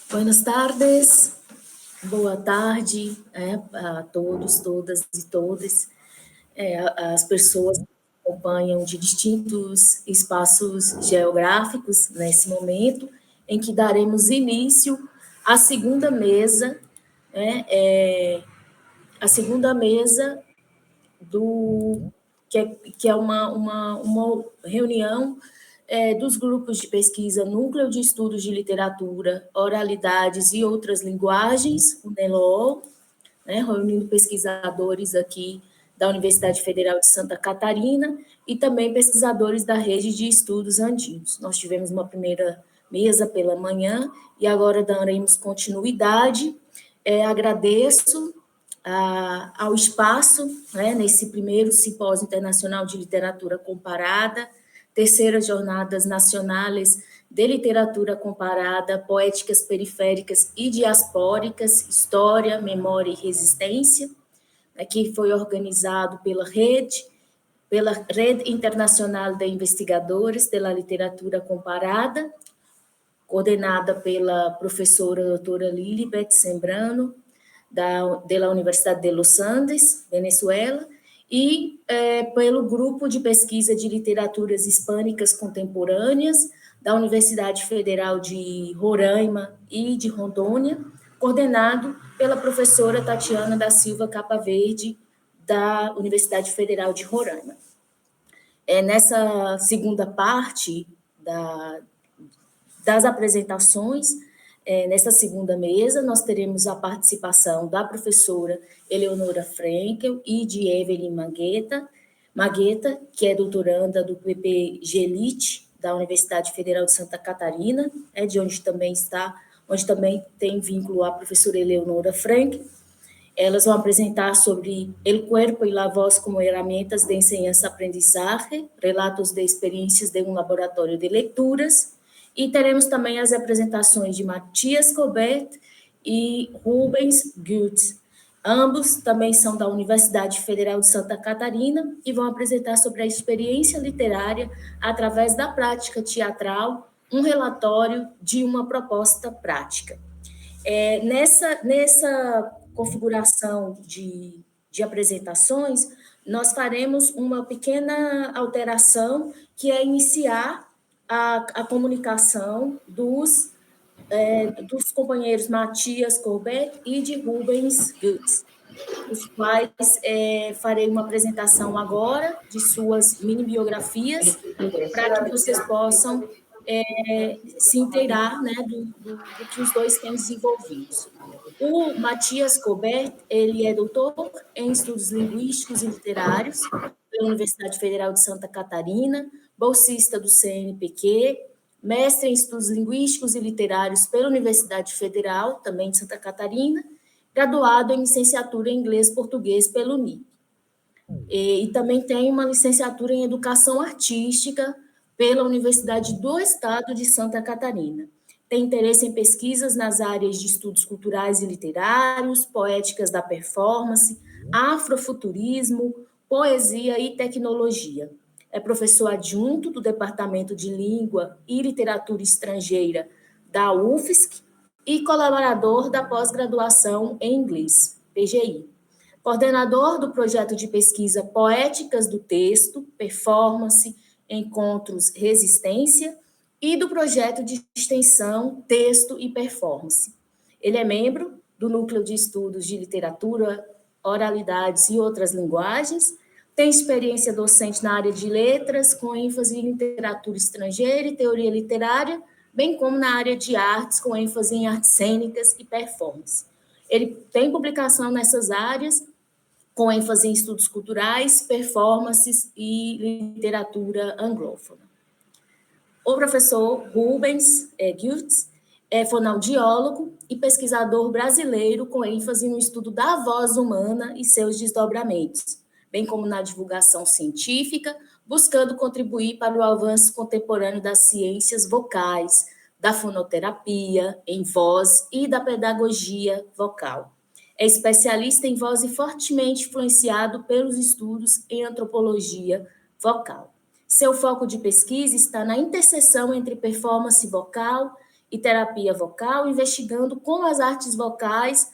Buenas tardes, boa tarde a todos, todas e todas. As pessoas que acompanham de distintos espaços geográficos nesse momento, em que daremos início à segunda mesa, né, a segunda mesa do que é uma reunião dos grupos de pesquisa Núcleo de Estudos de Literatura, Oralidades e Outras Linguagens, o NELO, né, reunindo pesquisadores aqui da Universidade Federal de Santa Catarina e também pesquisadores da Rede de Estudos Andinos. Nós tivemos uma primeira mesa pela manhã e agora daremos continuidade. Agradeço ao espaço, né, nesse primeiro Simpósio Internacional de Literatura Comparada, terceira Jornadas Nacionais de Literatura Comparada, Poéticas Periféricas e Diaspóricas, História, Memória e Resistência, né, que foi organizado pela Rede Internacional de Investigadores da Literatura Comparada, coordenada pela professora doutora Lilibet Sembrano, da Universidade de Los Andes, Venezuela, e pelo Grupo de Pesquisa de Literaturas Hispânicas Contemporâneas da Universidade Federal de Roraima e de Rondônia, coordenado pela professora Tatiana da Silva Capaverde, da Universidade Federal de Roraima. Nessa segunda parte das apresentações, nessa segunda mesa, nós teremos a participação da professora Eleonora Frenkel e de Evelyn Magueta, que é doutoranda do PPG-LIT, da Universidade Federal de Santa Catarina, de onde também tem vínculo a professora Eleonora Frenkel. Elas vão apresentar sobre El Cuerpo y la Voz como herramientas de enseñanza-aprendizaje, relatos de experiências de um laboratório de leituras, e teremos também as apresentações de Matias Colbert e Rubens Gutz. Ambos também são da Universidade Federal de Santa Catarina e vão apresentar sobre a experiência literária através da prática teatral, um relatório de uma proposta prática. Nessa configuração de apresentações, nós faremos uma pequena alteração, que é iniciar a comunicação dos companheiros Matias Colbert e de Rubens Gutz, os quais farei uma apresentação agora de suas mini-biografias, para que vocês possam se inteirar, né, do que os dois têm desenvolvidos. O Matias Colbert, ele é doutor em Estudos Linguísticos e Literários pela Universidade Federal de Santa Catarina, bolsista do CNPq, mestre em Estudos Linguísticos e Literários pela Universidade Federal, também de Santa Catarina, graduado em licenciatura em Inglês e Português pelo UNIP. E também tem uma licenciatura em Educação Artística pela Universidade do Estado de Santa Catarina. Tem interesse em pesquisas nas áreas de estudos culturais e literários, poéticas da performance, afrofuturismo, poesia e tecnologia. É professor adjunto do Departamento de Língua e Literatura Estrangeira da UFSC e colaborador da pós-graduação em inglês, PGI. Coordenador do projeto de pesquisa Poéticas do Texto, Performance, Encontros, Resistência, e do projeto de extensão Texto e Performance. Ele é membro do Núcleo de Estudos de Literatura, Oralidades e Outras Linguagens, tem experiência docente na área de letras, com ênfase em literatura estrangeira e teoria literária, bem como na área de artes, com ênfase em artes cênicas e performance. Ele tem publicação nessas áreas, com ênfase em estudos culturais, performances e literatura anglófona. O professor Rubens Gutz é fonoaudiólogo e pesquisador brasileiro com ênfase no estudo da voz humana e seus desdobramentos, bem como na divulgação científica, buscando contribuir para o avanço contemporâneo das ciências vocais, da fonoterapia em voz e da pedagogia vocal. É especialista em voz e fortemente influenciado pelos estudos em antropologia vocal. Seu foco de pesquisa está na interseção entre performance vocal e terapia vocal, investigando como as artes vocais,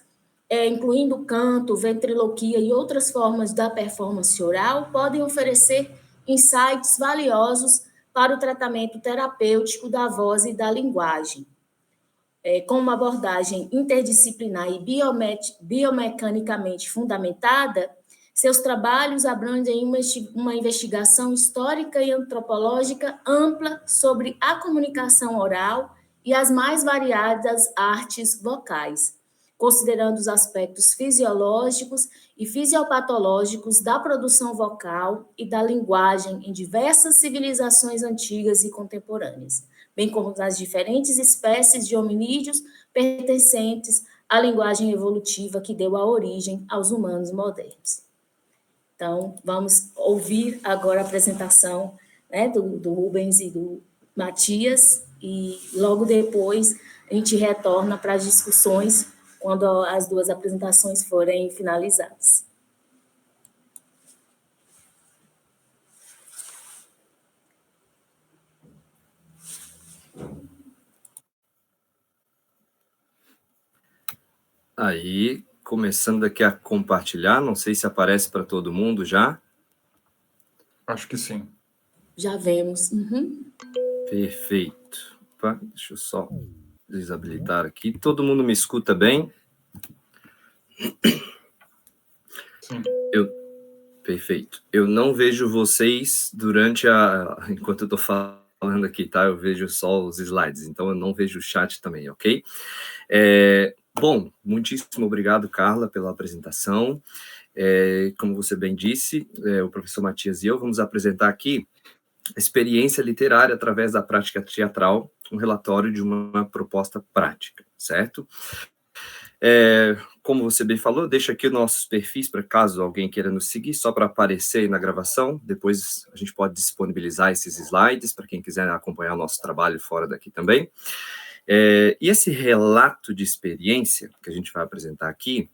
incluindo canto, ventriloquia e outras formas da performance oral, podem oferecer insights valiosos para o tratamento terapêutico da voz e da linguagem. Com uma abordagem interdisciplinar e biomecanicamente fundamentada, seus trabalhos abrangem uma investigação histórica e antropológica ampla sobre a comunicação oral e as mais variadas artes vocais, considerando os aspectos fisiológicos e fisiopatológicos da produção vocal e da linguagem em diversas civilizações antigas e contemporâneas, bem como nas diferentes espécies de hominídeos pertencentes à linguagem evolutiva que deu a origem aos humanos modernos. Então, vamos ouvir agora a apresentação, né, do Rubens e do Matias, e logo depois a gente retorna para as discussões quando as duas apresentações forem finalizadas. Aí, começando aqui a compartilhar, não sei se aparece para todo mundo já. Acho que sim. Já vemos. Uhum. Perfeito. Opa, deixa eu só desabilitar aqui. Todo mundo me escuta bem? Sim. Perfeito. Eu não vejo vocês enquanto eu estou falando aqui, tá? Eu vejo só os slides, então eu não vejo o chat também, ok? Bom, muitíssimo obrigado, Carla, pela apresentação. Como você bem disse, o professor Matias e eu vamos apresentar aqui a experiência literária através da prática teatral, um relatório de uma proposta prática, certo? Como você bem falou, deixa aqui os nossos perfis para caso alguém queira nos seguir, só para aparecer aí na gravação. Depois a gente pode disponibilizar esses slides para quem quiser acompanhar o nosso trabalho fora daqui também. E esse relato de experiência que a gente vai apresentar aqui,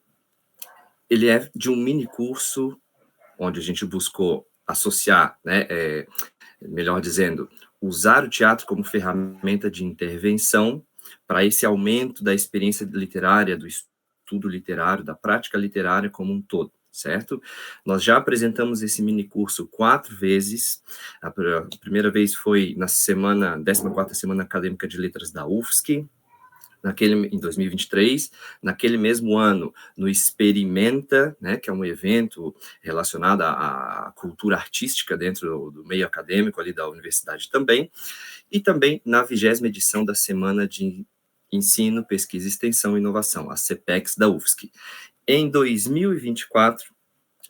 ele é de um mini curso onde a gente buscou associar, né, melhor dizendo, usar o teatro como ferramenta de intervenção para esse aumento da experiência literária, do estudo literário, da prática literária como um todo, certo? Nós já apresentamos esse mini curso 4 vezes. A primeira vez foi na 14ª Semana Acadêmica de Letras da UFSC, em 2023, naquele mesmo ano, no Experimenta, né, que é um evento relacionado à cultura artística dentro do meio acadêmico ali da universidade também, e também na 20ª edição da Semana de Ensino, Pesquisa, Extensão e Inovação, a CPEX da UFSC. Em 2024,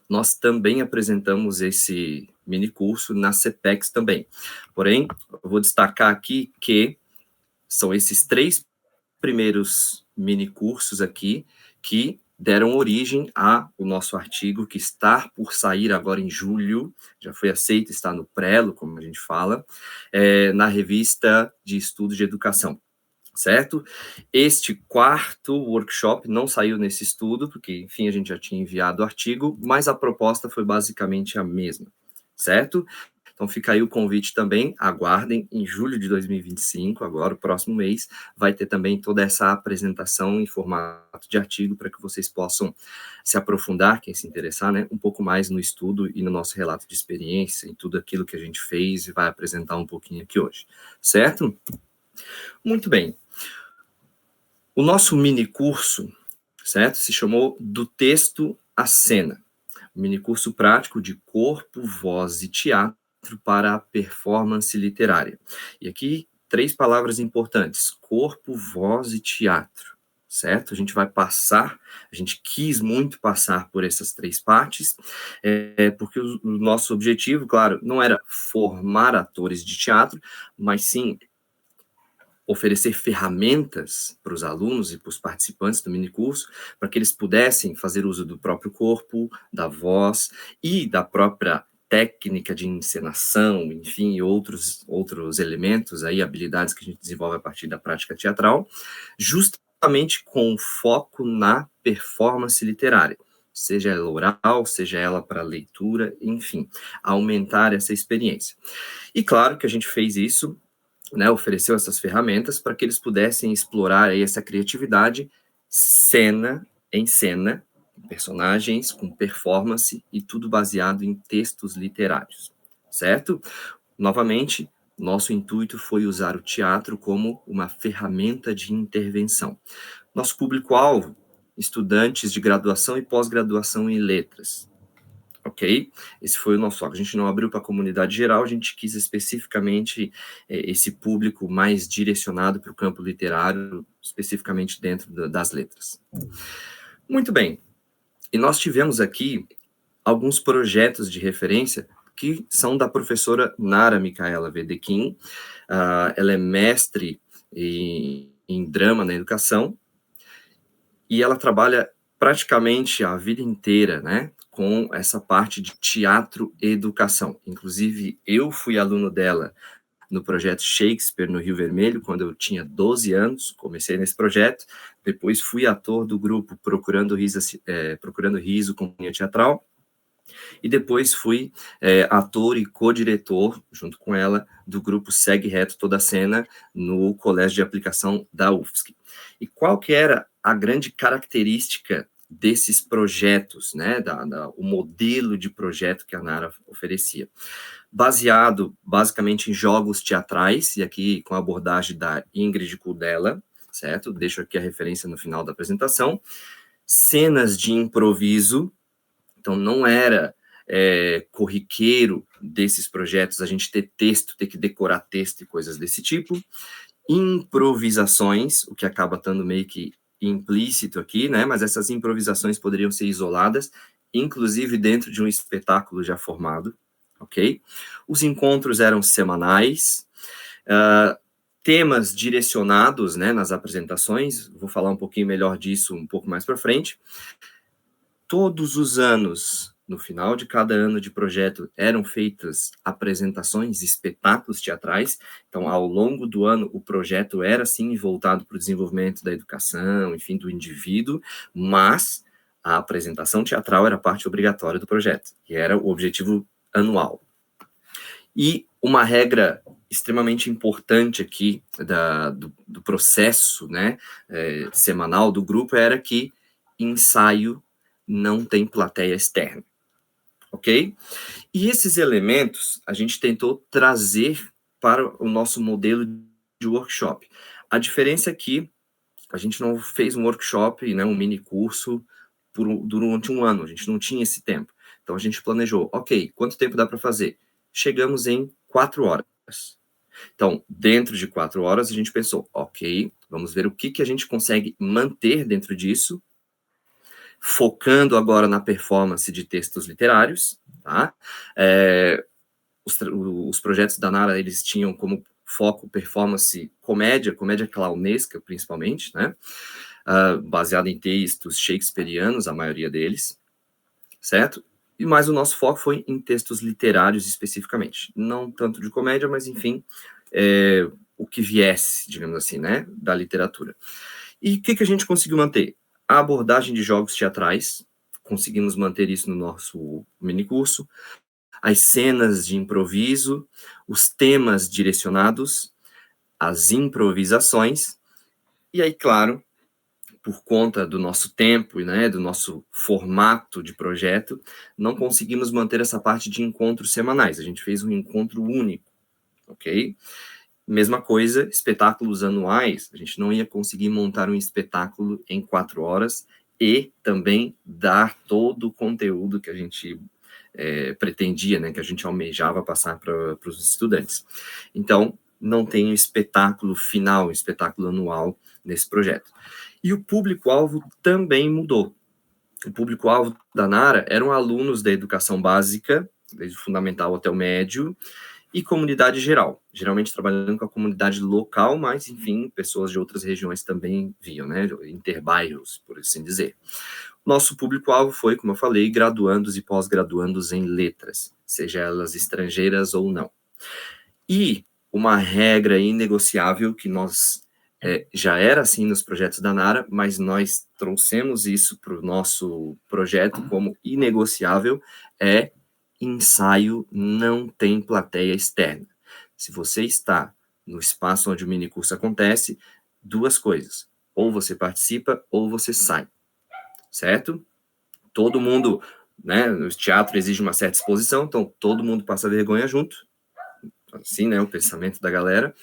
nós também apresentamos esse minicurso na CPEX também. Porém, eu vou destacar aqui que são esses 3 primeiros minicursos aqui que deram origem ao nosso artigo que está por sair agora em julho, já foi aceito, está no prelo, como a gente fala, na revista de estudos de educação, certo? Este 4º workshop não saiu nesse estudo, porque, enfim, a gente já tinha enviado o artigo, mas a proposta foi basicamente a mesma, certo? Então fica aí o convite também, aguardem, em julho de 2025, agora o próximo mês, vai ter também toda essa apresentação em formato de artigo para que vocês possam se aprofundar, quem se interessar, né, um pouco mais no estudo e no nosso relato de experiência, em tudo aquilo que a gente fez e vai apresentar um pouquinho aqui hoje, certo? Muito bem. O nosso mini curso, certo, se chamou Do Texto à Cena, um mini curso prático de corpo, voz e teatro para a performance literária. E aqui, 3 palavras importantes: corpo, voz e teatro, certo? A gente quis muito passar por essas 3 partes, porque o nosso objetivo, claro, não era formar atores de teatro, mas sim oferecer ferramentas para os alunos e para os participantes do minicurso, para que eles pudessem fazer uso do próprio corpo, da voz e da própria técnica de encenação, enfim, outros elementos, aí, habilidades que a gente desenvolve a partir da prática teatral, justamente com foco na performance literária, seja ela oral, seja ela para leitura, enfim, aumentar essa experiência. E claro que a gente fez isso né, ofereceu essas ferramentas para que eles pudessem explorar aí essa criatividade cena em cena, com personagens, com performance e tudo baseado em textos literários, certo? Novamente, nosso intuito foi usar o teatro como uma ferramenta de intervenção. Nosso público-alvo, estudantes de graduação e pós-graduação em letras, ok? Esse foi o nosso foco. A gente não abriu para a comunidade geral, a gente quis especificamente esse público mais direcionado para o campo literário, especificamente dentro das letras. Muito bem. E nós tivemos aqui alguns projetos de referência que são da professora Nara Micaela Wedekind. Ela é mestre em drama na educação, e ela trabalha praticamente a vida inteira, né, com essa parte de teatro e educação. Inclusive, eu fui aluno dela no projeto Shakespeare no Rio Vermelho, quando eu tinha 12 anos, comecei nesse projeto, depois fui ator do grupo Procurando Riso Companhia Teatral, e depois fui ator e co-diretor, junto com ela, do grupo Segue Reto Toda a Cena, no Colégio de Aplicação da UFSC. E qual que era a grande característica desses projetos, né, o modelo de projeto que a Nara oferecia? Baseado, basicamente, em jogos teatrais, e aqui com a abordagem da Ingrid Kudela, certo? Deixo aqui a referência no final da apresentação. Cenas de improviso, então não era corriqueiro desses projetos a gente ter texto, ter que decorar texto e coisas desse tipo. Improvisações, o que acaba estando meio que implícito aqui, né? Mas essas improvisações poderiam ser isoladas, inclusive dentro de um espetáculo já formado, ok? Os encontros eram semanais, temas direcionados, né, nas apresentações, vou falar um pouquinho melhor disso um pouco mais para frente. Todos os anos, no final de cada ano de projeto, eram feitas apresentações, espetáculos teatrais. Então, ao longo do ano, o projeto era, sim, voltado para o desenvolvimento da educação, enfim, do indivíduo, mas a apresentação teatral era parte obrigatória do projeto, que era o objetivo anual. E uma regra extremamente importante aqui do processo, né, semanal do grupo era que ensaio não tem plateia externa, ok? E esses elementos a gente tentou trazer para o nosso modelo de workshop. A diferença é que a gente não fez um workshop, né, um mini curso durante um ano, a gente não tinha esse tempo. Então a gente planejou, ok, quanto tempo dá para fazer? Chegamos em 4 horas. Então, dentro de 4 horas, a gente pensou, ok, vamos ver o que a gente consegue manter dentro disso, focando agora na performance de textos literários, tá? Os projetos da Nara, eles tinham como foco performance comédia clownesca, principalmente, né? Baseado em textos shakespearianos, a maioria deles, certo? Mas o nosso foco foi em textos literários especificamente. Não tanto de comédia, mas, enfim, o que viesse, digamos assim, né, da literatura. E o que a gente conseguiu manter? A abordagem de jogos teatrais, conseguimos manter isso no nosso minicurso, as cenas de improviso, os temas direcionados, as improvisações, e aí, claro, por conta do nosso tempo, né, do nosso formato de projeto, não conseguimos manter essa parte de encontros semanais, a gente fez um encontro único, ok? Mesma coisa, espetáculos anuais, a gente não ia conseguir montar um espetáculo em 4 horas e também dar todo o conteúdo que a gente pretendia, né, que a gente almejava passar para os estudantes. Então, não tem um espetáculo final, um espetáculo anual nesse projeto. E o público-alvo também mudou. O público-alvo da Nara eram alunos da educação básica, desde o fundamental até o médio, e comunidade geral, geralmente trabalhando com a comunidade local, mas, enfim, pessoas de outras regiões também vinham, né, interbairros, por assim dizer. Nosso público-alvo foi, como eu falei, graduandos e pós-graduandos em letras, seja elas estrangeiras ou não. E uma regra inegociável que nós já era assim nos projetos da Nara, mas nós trouxemos isso para o nosso projeto como inegociável, ensaio não tem plateia externa. Se você está no espaço onde o minicurso acontece, 2 coisas. Ou você participa, ou você sai, certo? Todo mundo, né, o teatro exige uma certa exposição, então todo mundo passa vergonha junto, assim, né, o pensamento da galera,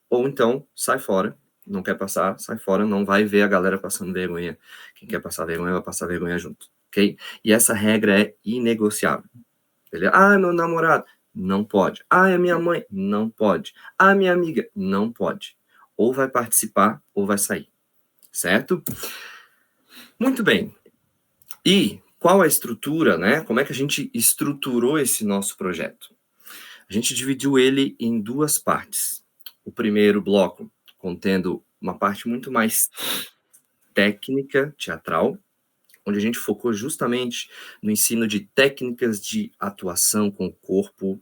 ou então sai fora, não quer passar, sai fora, não vai ver a galera passando vergonha. Quem quer passar vergonha, vai passar vergonha junto, ok? E essa regra é inegociável. Meu namorado, não pode. É minha mãe, não pode. Minha amiga, não pode. Ou vai participar, ou vai sair, certo? Muito bem. E qual a estrutura, né? Como é que a gente estruturou esse nosso projeto? A gente dividiu ele em 2 partes. O primeiro bloco contendo uma parte muito mais técnica, teatral, onde a gente focou justamente no ensino de técnicas de atuação com o corpo,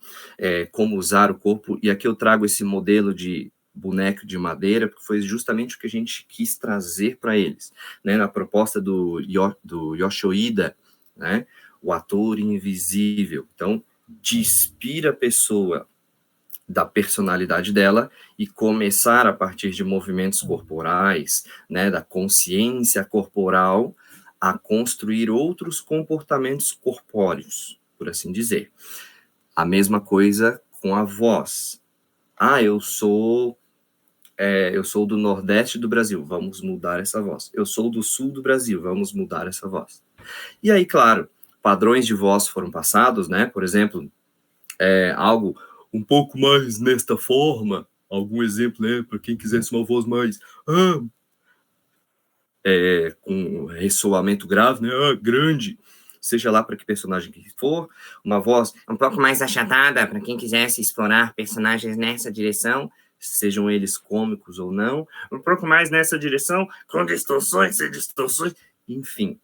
como usar o corpo, e aqui eu trago esse modelo de boneco de madeira, porque foi justamente o que a gente quis trazer para eles, né, na proposta do Yoshoida, né, o ator invisível. Então, despir a pessoa da personalidade dela e começar a partir de movimentos corporais, né, da consciência corporal, a construir outros comportamentos corpóreos, por assim dizer. A mesma coisa com a voz. Eu sou do Nordeste do Brasil, vamos mudar essa voz. Eu sou do Sul do Brasil, vamos mudar essa voz. E aí, claro, padrões de voz foram passados, né? Por exemplo, algo um pouco mais nesta forma, algum exemplo, né, para quem quisesse uma voz mais com ressoamento grave, né, grande, seja lá para que personagem que for, uma voz um pouco mais achatada para quem quisesse explorar personagens nessa direção, sejam eles cômicos ou não, um pouco mais nessa direção, com distorções, sem distorções, enfim,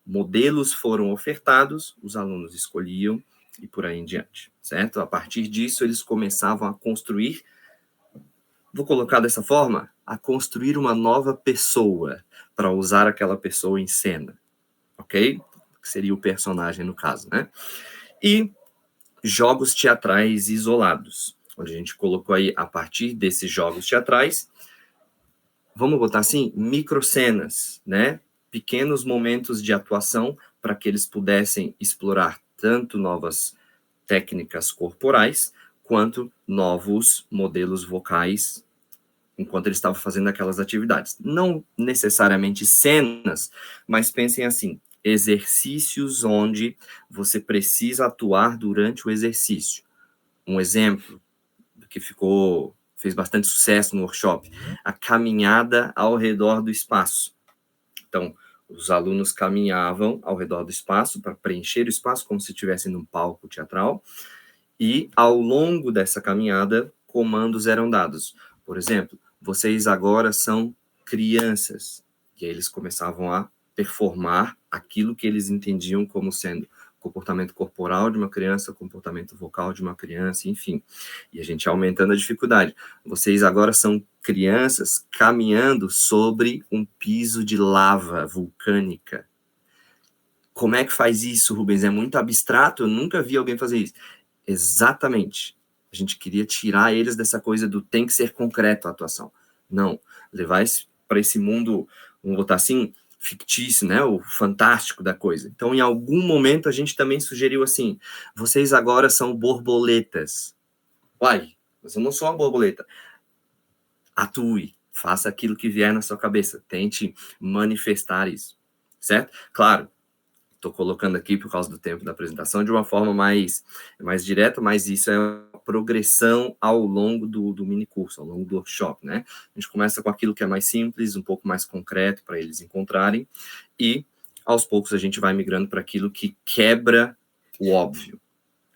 modelos foram ofertados, os alunos escolhiam e por aí em diante, certo? A partir disso, eles começavam a construir, vou colocar dessa forma, a construir uma nova pessoa, para usar aquela pessoa em cena, ok? Que seria o personagem no caso, né? E jogos teatrais isolados, onde a gente colocou aí, a partir desses jogos teatrais, vamos botar assim, microcenas, né? Pequenos momentos de atuação para que eles pudessem explorar tanto novas técnicas corporais, quanto novos modelos vocais, enquanto eles estavam fazendo aquelas atividades. Não necessariamente cenas, mas pensem assim, exercícios onde você precisa atuar durante o exercício. Um exemplo que fez bastante sucesso no workshop, a caminhada ao redor do espaço. Então, os alunos caminhavam ao redor do espaço para preencher o espaço como se estivessem num palco teatral, e ao longo dessa caminhada, comandos eram dados. Por exemplo, vocês agora são crianças. E aí eles começavam a performar aquilo que eles entendiam como sendo comportamento corporal de uma criança, comportamento vocal de uma criança, enfim. E a gente aumentando a dificuldade. Vocês agora são crianças caminhando sobre um piso de lava vulcânica. Como é que faz isso, Rubens? É muito abstrato, eu nunca vi alguém fazer isso. Exatamente. A gente queria tirar eles dessa coisa do tem que ser concreto a atuação. Não, levar para esse mundo, vamos botar assim, fictício, né, o fantástico da coisa. Então, em algum momento, a gente também sugeriu assim, vocês agora são borboletas. Uai, mas eu não sou uma borboleta. Atue, faça aquilo que vier na sua cabeça, tente manifestar isso, certo? Claro, estou colocando aqui, por causa do tempo da apresentação, de uma forma mais direta, mas isso é uma progressão ao longo do minicurso, ao longo do workshop, né? A gente começa com aquilo que é mais simples, um pouco mais concreto para eles encontrarem, e aos poucos a gente vai migrando para aquilo que quebra o óbvio.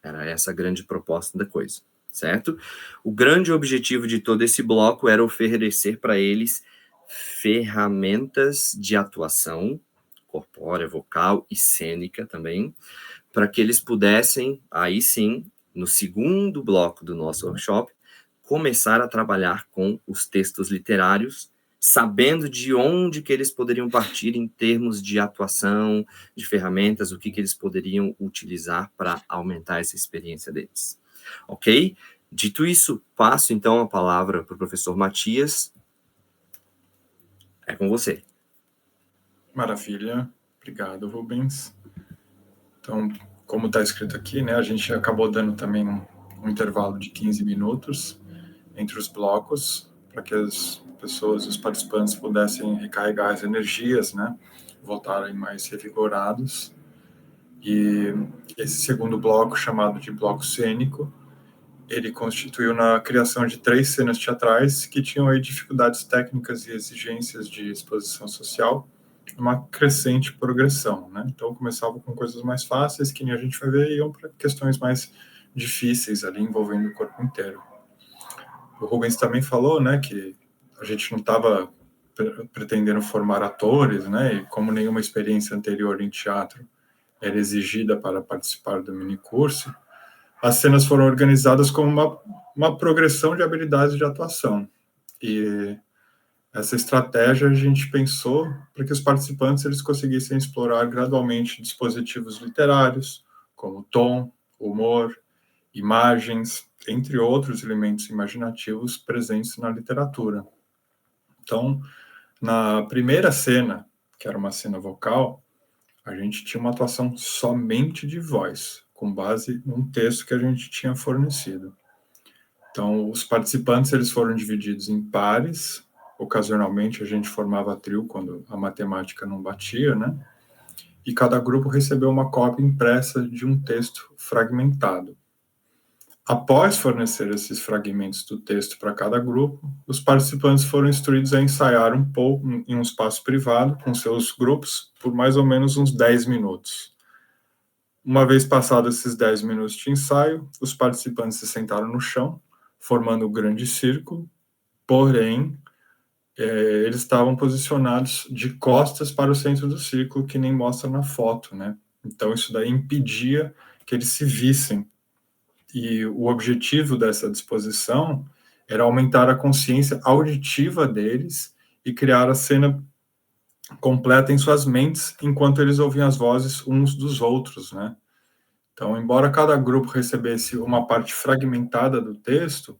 Era essa a grande proposta da coisa, certo? O grande objetivo de todo esse bloco era oferecer para eles ferramentas de atuação corpórea, vocal e cênica também, para que eles pudessem, aí sim, no segundo bloco do nosso workshop, começar a trabalhar com os textos literários, sabendo de onde que eles poderiam partir em termos de atuação, de ferramentas, o que eles poderiam utilizar para aumentar essa experiência deles. Ok? Dito isso, passo então a palavra para o professor Matias. É com você. Maravilha. Obrigado, Rubens. Então, como está escrito aqui, né, a gente acabou dando também um intervalo de 15 minutos entre os blocos, para que as pessoas, os participantes pudessem recarregar as energias, né, voltarem mais revigorados. E esse segundo bloco, chamado de bloco cênico, ele constituiu na criação de 3 cenas teatrais que tinham aí dificuldades técnicas e exigências de exposição social, uma crescente progressão, né? Então começava com coisas mais fáceis, que nem a gente vai ver, e iam para questões mais difíceis ali, envolvendo o corpo inteiro. O Rubens também falou, né, que a gente não estava pretendendo formar atores, né, e como nenhuma experiência anterior em teatro era exigida para participar do minicurso, as cenas foram organizadas como uma progressão de habilidades de atuação. E essa estratégia a gente pensou para que os participantes eles conseguissem explorar gradualmente dispositivos literários, como tom, humor, imagens, entre outros elementos imaginativos presentes na literatura. Então, na primeira cena, que era uma cena vocal, a gente tinha uma atuação somente de voz, com base num texto que a gente tinha fornecido. Então, os participantes eles foram divididos em pares. Ocasionalmente, a gente formava trio quando a matemática não batia, né? E cada grupo recebeu uma cópia impressa de um texto fragmentado. Após fornecer esses fragmentos do texto para cada grupo, os participantes foram instruídos a ensaiar um pouco em um espaço privado com seus grupos por mais ou menos uns 10 minutos. Uma vez passados esses 10 minutos de ensaio, os participantes se sentaram no chão, formando um grande círculo, porém, eles estavam posicionados de costas para o centro do círculo, que nem mostra na foto, né? Então, isso daí impedia que eles se vissem. E o objetivo dessa disposição era aumentar a consciência auditiva deles e criar a cena completa em suas mentes, enquanto eles ouviam as vozes uns dos outros, né? Então, embora cada grupo recebesse uma parte fragmentada do texto,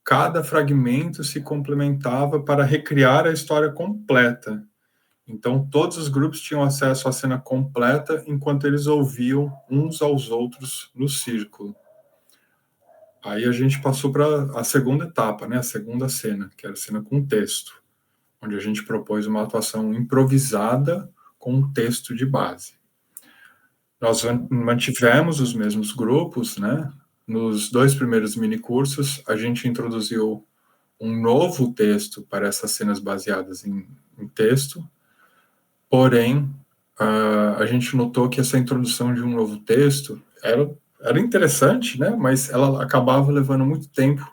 cada fragmento se complementava para recriar a história completa. Então, todos os grupos tinham acesso à cena completa enquanto eles ouviam uns aos outros no círculo. Aí a gente passou para a segunda etapa, né, a segunda cena, que era a cena com texto, onde a gente propôs uma atuação improvisada com um texto de base. Nós mantivemos os mesmos grupos, né? Nos 2 primeiros minicursos, a gente introduziu um novo texto para essas cenas baseadas em texto, porém, a gente notou que essa introdução de um novo texto era interessante, né? Mas ela acabava levando muito tempo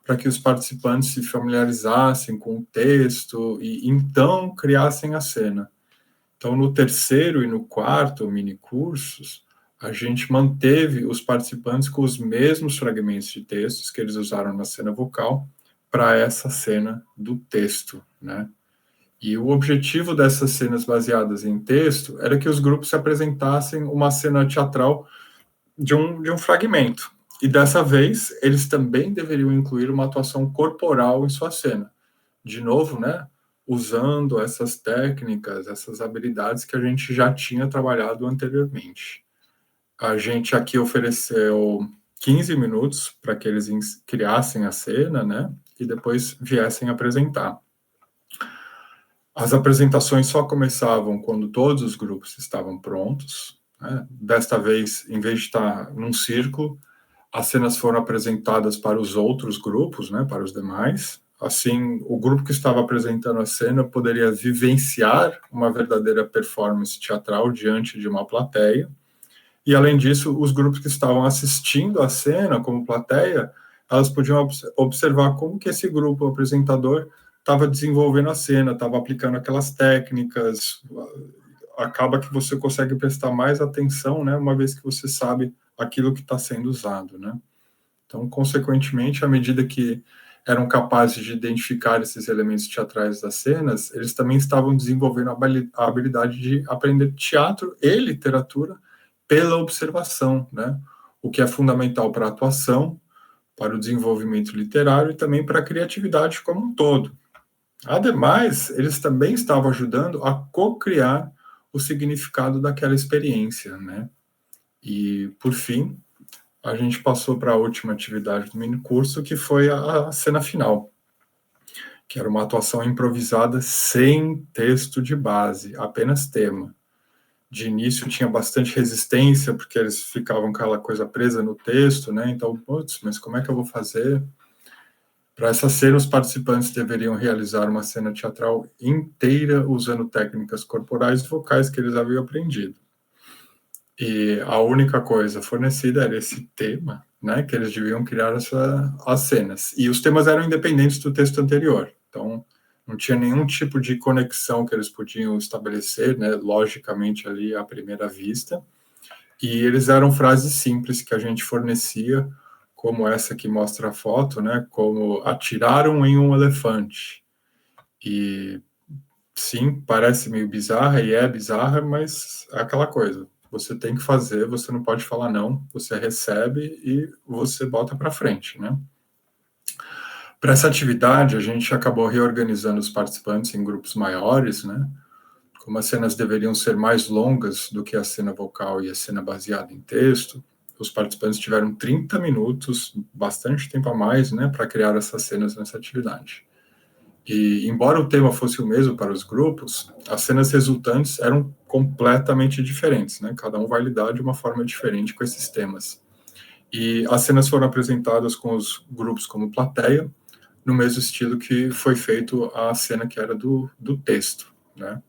para que os participantes se familiarizassem com o texto e então criassem a cena. Então, no terceiro e no quarto minicursos, a gente manteve os participantes com os mesmos fragmentos de textos que eles usaram na cena vocal para essa cena do texto, né? E o objetivo dessas cenas baseadas em texto era que os grupos se apresentassem uma cena teatral de um fragmento. E dessa vez, eles também deveriam incluir uma atuação corporal em sua cena. De novo, né? Usando essas técnicas, essas habilidades que a gente já tinha trabalhado anteriormente. A gente aqui ofereceu 15 minutos para que eles criassem a cena, né? E depois viessem apresentar. As apresentações só começavam quando todos os grupos estavam prontos, né? Desta vez, em vez de estar num círculo, as cenas foram apresentadas para os outros grupos, né? Para os demais. Assim, o grupo que estava apresentando a cena poderia vivenciar uma verdadeira performance teatral diante de uma plateia. E, além disso, os grupos que estavam assistindo a cena como plateia, elas podiam observar como que esse grupo apresentador estava desenvolvendo a cena, estava aplicando aquelas técnicas. Acaba que você consegue prestar mais atenção, né, uma vez que você sabe aquilo que está sendo usado, né? Então, consequentemente, à medida que eram capazes de identificar esses elementos teatrais das cenas, eles também estavam desenvolvendo a habilidade de aprender teatro e literatura pela observação, né? O que é fundamental para a atuação, para o desenvolvimento literário e também para a criatividade como um todo. Ademais, eles também estavam ajudando a co-criar o significado daquela experiência, né? E, por fim, a gente passou para a última atividade do minicurso, que foi a cena final, que era uma atuação improvisada sem texto de base, apenas tema. De início tinha bastante resistência, porque eles ficavam com aquela coisa presa no texto, né? Então, putz, mas como é que eu vou fazer? Para essa cena, os participantes deveriam realizar uma cena teatral inteira usando técnicas corporais e vocais que eles haviam aprendido. E a única coisa fornecida era esse tema, né? Que eles deviam criar as cenas. E os temas eram independentes do texto anterior. Então, não tinha nenhum tipo de conexão que eles podiam estabelecer, né, logicamente ali à primeira vista, e eles eram frases simples que a gente fornecia, como essa que mostra a foto, né, como atiraram em um elefante. E sim, parece meio bizarra, e é bizarra, mas é aquela coisa, você tem que fazer, você não pode falar não, você recebe e você bota para frente, né. Para essa atividade, a gente acabou reorganizando os participantes em grupos maiores, né? Como as cenas deveriam ser mais longas do que a cena vocal e a cena baseada em texto, os participantes tiveram 30 minutos, bastante tempo a mais, né, para criar essas cenas nessa atividade. E, embora o tema fosse o mesmo para os grupos, as cenas resultantes eram completamente diferentes, né? Cada um vai lidar de uma forma diferente com esses temas. E as cenas foram apresentadas com os grupos como plateia, no mesmo estilo que foi feito a cena que era do texto, né?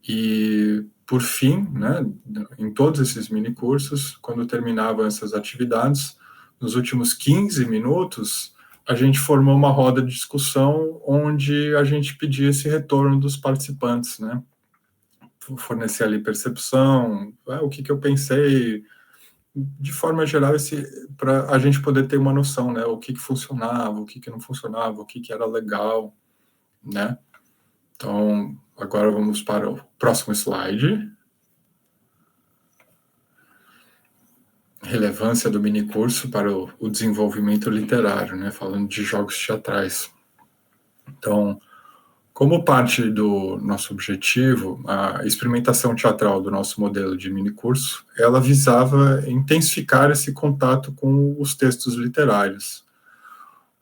E, por fim, né, em todos esses minicursos, quando terminavam essas atividades, nos últimos 15 minutos, a gente formou uma roda de discussão onde a gente pedia esse retorno dos participantes, né? Fornecer ali percepção, o que eu pensei, de forma geral, para a gente poder ter uma noção, né? O que funcionava, o que não funcionava, o que era legal, né? Então, agora vamos para o próximo slide. Relevância do minicurso para o desenvolvimento literário, né? Falando de jogos teatrais. Então, como parte do nosso objetivo, a experimentação teatral do nosso modelo de minicurso, ela visava intensificar esse contato com os textos literários.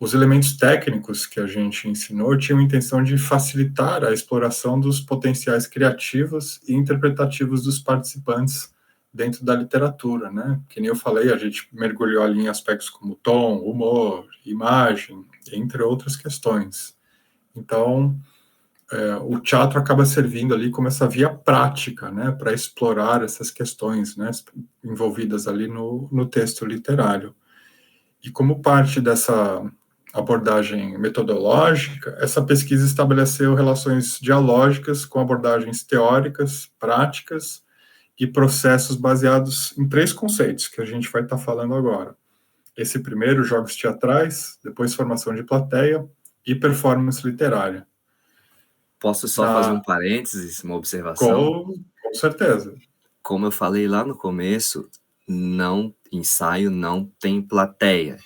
Os elementos técnicos que a gente ensinou tinham a intenção de facilitar a exploração dos potenciais criativos e interpretativos dos participantes dentro da literatura, né? Que nem eu falei, a gente mergulhou ali em aspectos como tom, humor, imagem, entre outras questões. Então, o teatro acaba servindo ali como essa via prática, né, para explorar essas questões, né, envolvidas ali no texto literário. E como parte dessa abordagem metodológica, essa pesquisa estabeleceu relações dialógicas com abordagens teóricas, práticas e processos baseados em 3 conceitos que a gente vai estar falando agora. Esse primeiro, jogos teatrais, depois formação de plateia e performance literária. Posso só fazer um parênteses, uma observação? Com certeza. Como eu falei lá no começo, ensaio não tem plateia.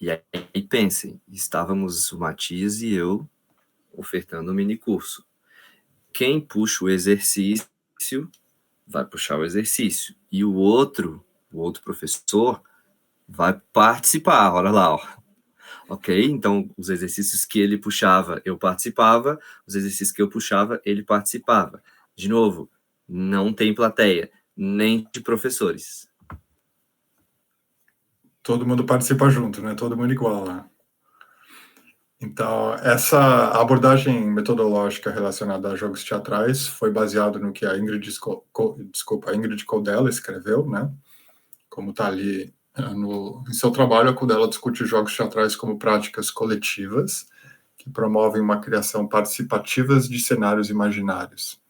E aí pensem, estávamos o Matias e eu ofertando um minicurso. Quem puxa o exercício vai puxar o exercício. E o outro professor vai participar, olha lá, ó. Ok? Então, os exercícios que ele puxava, eu participava. Os exercícios que eu puxava, ele participava. De novo, não tem plateia, nem de professores. Todo mundo participa junto, né? Todo mundo igual, né? Então, essa abordagem metodológica relacionada a jogos teatrais foi baseado no que a Ingrid Codella escreveu, né? Como está ali em seu trabalho, a Codella discute jogos teatrais como práticas coletivas que promovem uma criação participativa de cenários imaginários.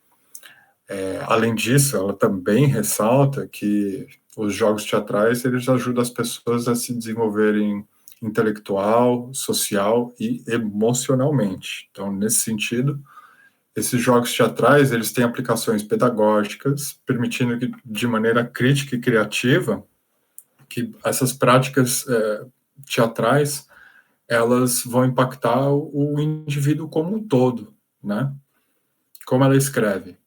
Além disso, ela também ressalta que os jogos teatrais eles ajudam as pessoas a se desenvolverem intelectual, social e emocionalmente. Então, nesse sentido, esses jogos teatrais eles têm aplicações pedagógicas, permitindo que, de maneira crítica e criativa, que essas práticas teatrais, elas vão impactar o indivíduo como um todo, né? Como ela escreve.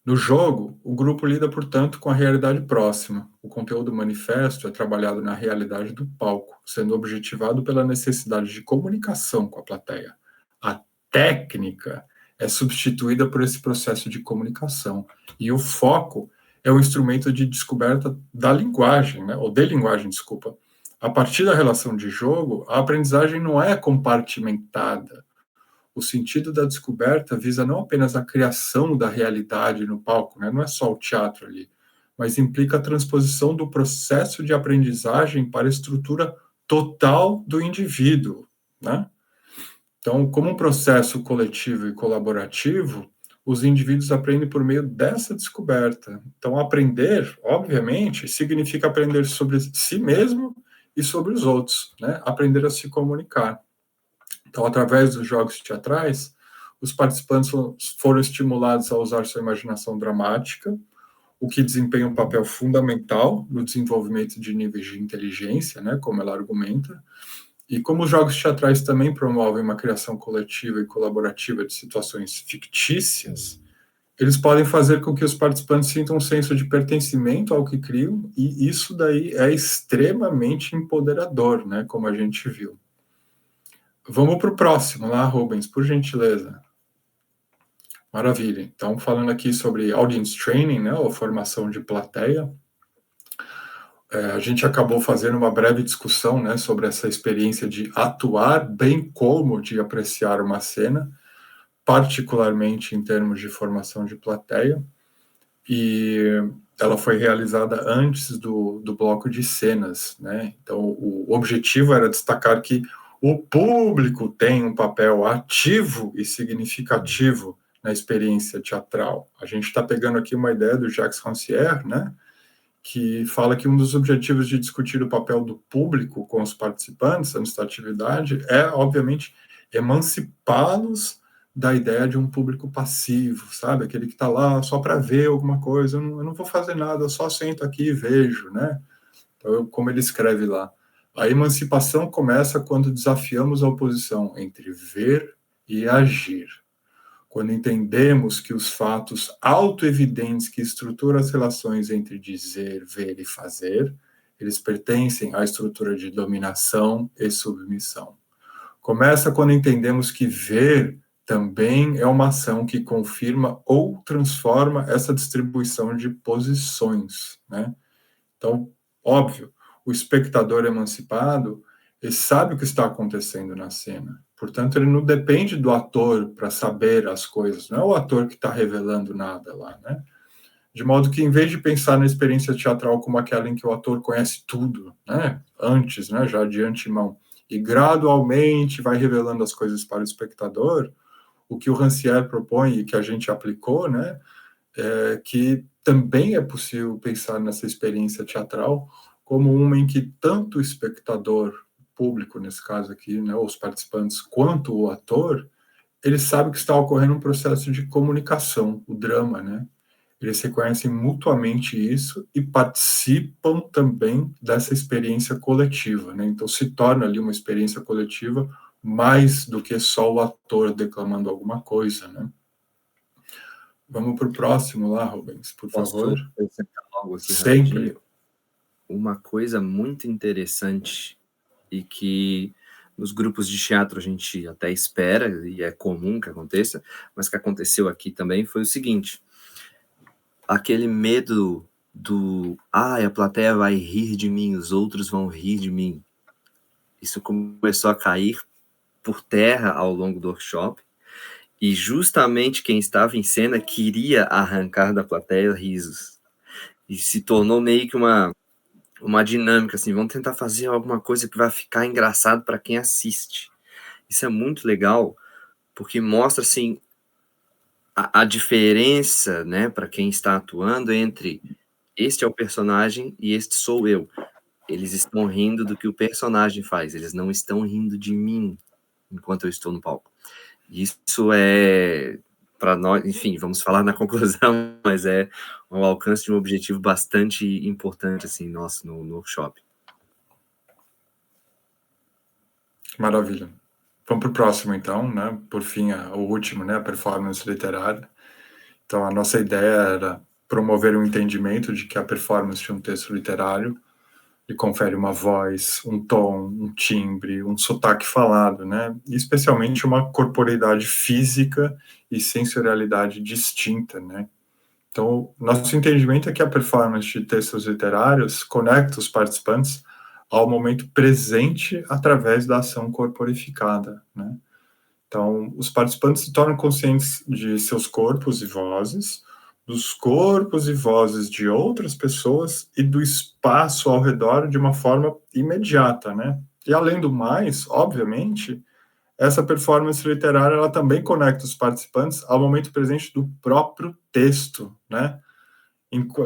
No jogo, o grupo lida, portanto, com a realidade próxima. O conteúdo manifesto é trabalhado na realidade do palco, sendo objetivado pela necessidade de comunicação com a plateia. A técnica é substituída por esse processo de comunicação, e o foco é o instrumento de descoberta da linguagem, né? Ou de linguagem, desculpa. A partir da relação de jogo, a aprendizagem não é compartimentada. O sentido da descoberta visa não apenas a criação da realidade no palco, né? Não é só o teatro ali, mas implica a transposição do processo de aprendizagem para a estrutura total do indivíduo, né? Então, como um processo coletivo e colaborativo, os indivíduos aprendem por meio dessa descoberta. Então, aprender, obviamente, significa aprender sobre si mesmo e sobre os outros, né? Aprender a se comunicar. Então, através dos jogos teatrais, os participantes foram estimulados a usar sua imaginação dramática, o que desempenha um papel fundamental no desenvolvimento de níveis de inteligência, né, como ela argumenta. E como os jogos teatrais também promovem uma criação coletiva e colaborativa de situações fictícias, eles podem fazer com que os participantes sintam um senso de pertencimento ao que criam, e isso daí é extremamente empoderador, né, como a gente viu. Vamos para o próximo lá, Rubens, por gentileza. Maravilha. Então, falando aqui sobre audience training, né, ou formação de plateia, a gente acabou fazendo uma breve discussão, né, sobre essa experiência de atuar, bem como de apreciar uma cena, particularmente em termos de formação de plateia, e ela foi realizada antes do bloco de cenas, né? Então, o objetivo era destacar que o público tem um papel ativo e significativo na experiência teatral. A gente está pegando aqui uma ideia do Jacques Rancière, né, que fala que um dos objetivos de discutir o papel do público com os participantes nesta atividade é, obviamente, emancipá-los da ideia de um público passivo, sabe? Aquele que está lá só para ver alguma coisa, eu não vou fazer nada, eu só sento aqui e vejo, né? Então, como ele escreve lá, a emancipação começa quando desafiamos a oposição entre ver e agir. Quando entendemos que os fatos autoevidentes que estruturam as relações entre dizer, ver e fazer, eles pertencem à estrutura de dominação e submissão. Começa quando entendemos que ver também é uma ação que confirma ou transforma essa distribuição de posições, né? Então, óbvio, o espectador emancipado, ele sabe o que está acontecendo na cena. Portanto, ele não depende do ator para saber as coisas, não é o ator que está revelando nada lá, né? De modo que, em vez de pensar na experiência teatral como aquela em que o ator conhece tudo, né, antes, né, já de antemão, e gradualmente vai revelando as coisas para o espectador, o que o Rancière propõe e que a gente aplicou, né, é que também é possível pensar nessa experiência teatral como uma em que tanto o espectador, público nesse caso aqui, né, os participantes, quanto o ator, ele sabe que está ocorrendo um processo de comunicação, o drama, né? Eles reconhecem mutuamente isso e participam também dessa experiência coletiva, né? Então se torna ali uma experiência coletiva mais do que só o ator declamando alguma coisa, né? Vamos para o próximo lá, Rubens, por favor. Posso acrescentar algo aqui Sempre. rapidinho? Uma coisa muito interessante e que nos grupos de teatro a gente até espera, e é comum que aconteça, mas que aconteceu aqui também, foi o seguinte: aquele medo a plateia vai rir de mim, os outros vão rir de mim. Isso começou a cair por terra ao longo do workshop, e justamente quem estava em cena queria arrancar da plateia risos. E se tornou meio que uma dinâmica, assim, vamos tentar fazer alguma coisa que vai ficar engraçado para quem assiste. Isso é muito legal, porque mostra, assim, a diferença, né, para quem está atuando entre este é o personagem e este sou eu. Eles estão rindo do que o personagem faz, eles não estão rindo de mim enquanto eu estou no palco. Isso é, para nós, enfim, vamos falar na conclusão, mas é um alcance de um objetivo bastante importante, assim, nosso no workshop. Maravilha. Vamos para o próximo, então, né? Por fim, o último, né? A performance literária. Então, a nossa ideia era promover um entendimento de que a performance de um texto literário lhe confere uma voz, um tom, um timbre, um sotaque falado, né? E especialmente uma corporeidade física e sensorialidade distinta, né? Então, nosso entendimento é que a performance de textos literários conecta os participantes ao momento presente através da ação corporificada, né? Então, os participantes se tornam conscientes de seus corpos e vozes, dos corpos e vozes de outras pessoas e do espaço ao redor de uma forma imediata, né? E, além do mais, obviamente, essa performance literária, ela também conecta os participantes ao momento presente do próprio texto, né?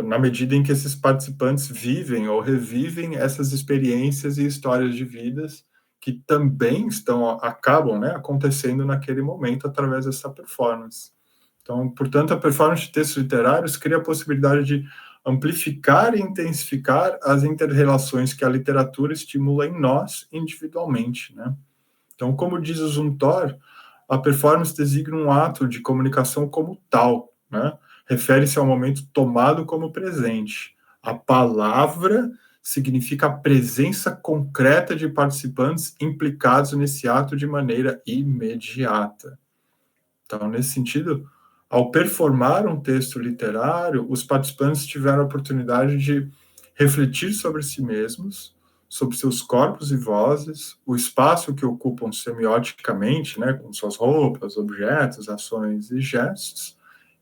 Na medida em que esses participantes vivem ou revivem essas experiências e histórias de vidas que também acabam, né, acontecendo naquele momento através dessa performance. Então, portanto, a performance de textos literários cria a possibilidade de amplificar e intensificar as inter-relações que a literatura estimula em nós individualmente, né? Então, como diz o Zumthor, a performance designa um ato de comunicação como tal, né? Refere-se ao momento tomado como presente. A palavra significa a presença concreta de participantes implicados nesse ato de maneira imediata. Então, nesse sentido, ao performar um texto literário, os participantes tiveram a oportunidade de refletir sobre si mesmos, sobre seus corpos e vozes, o espaço que ocupam semioticamente, né, com suas roupas, objetos, ações e gestos,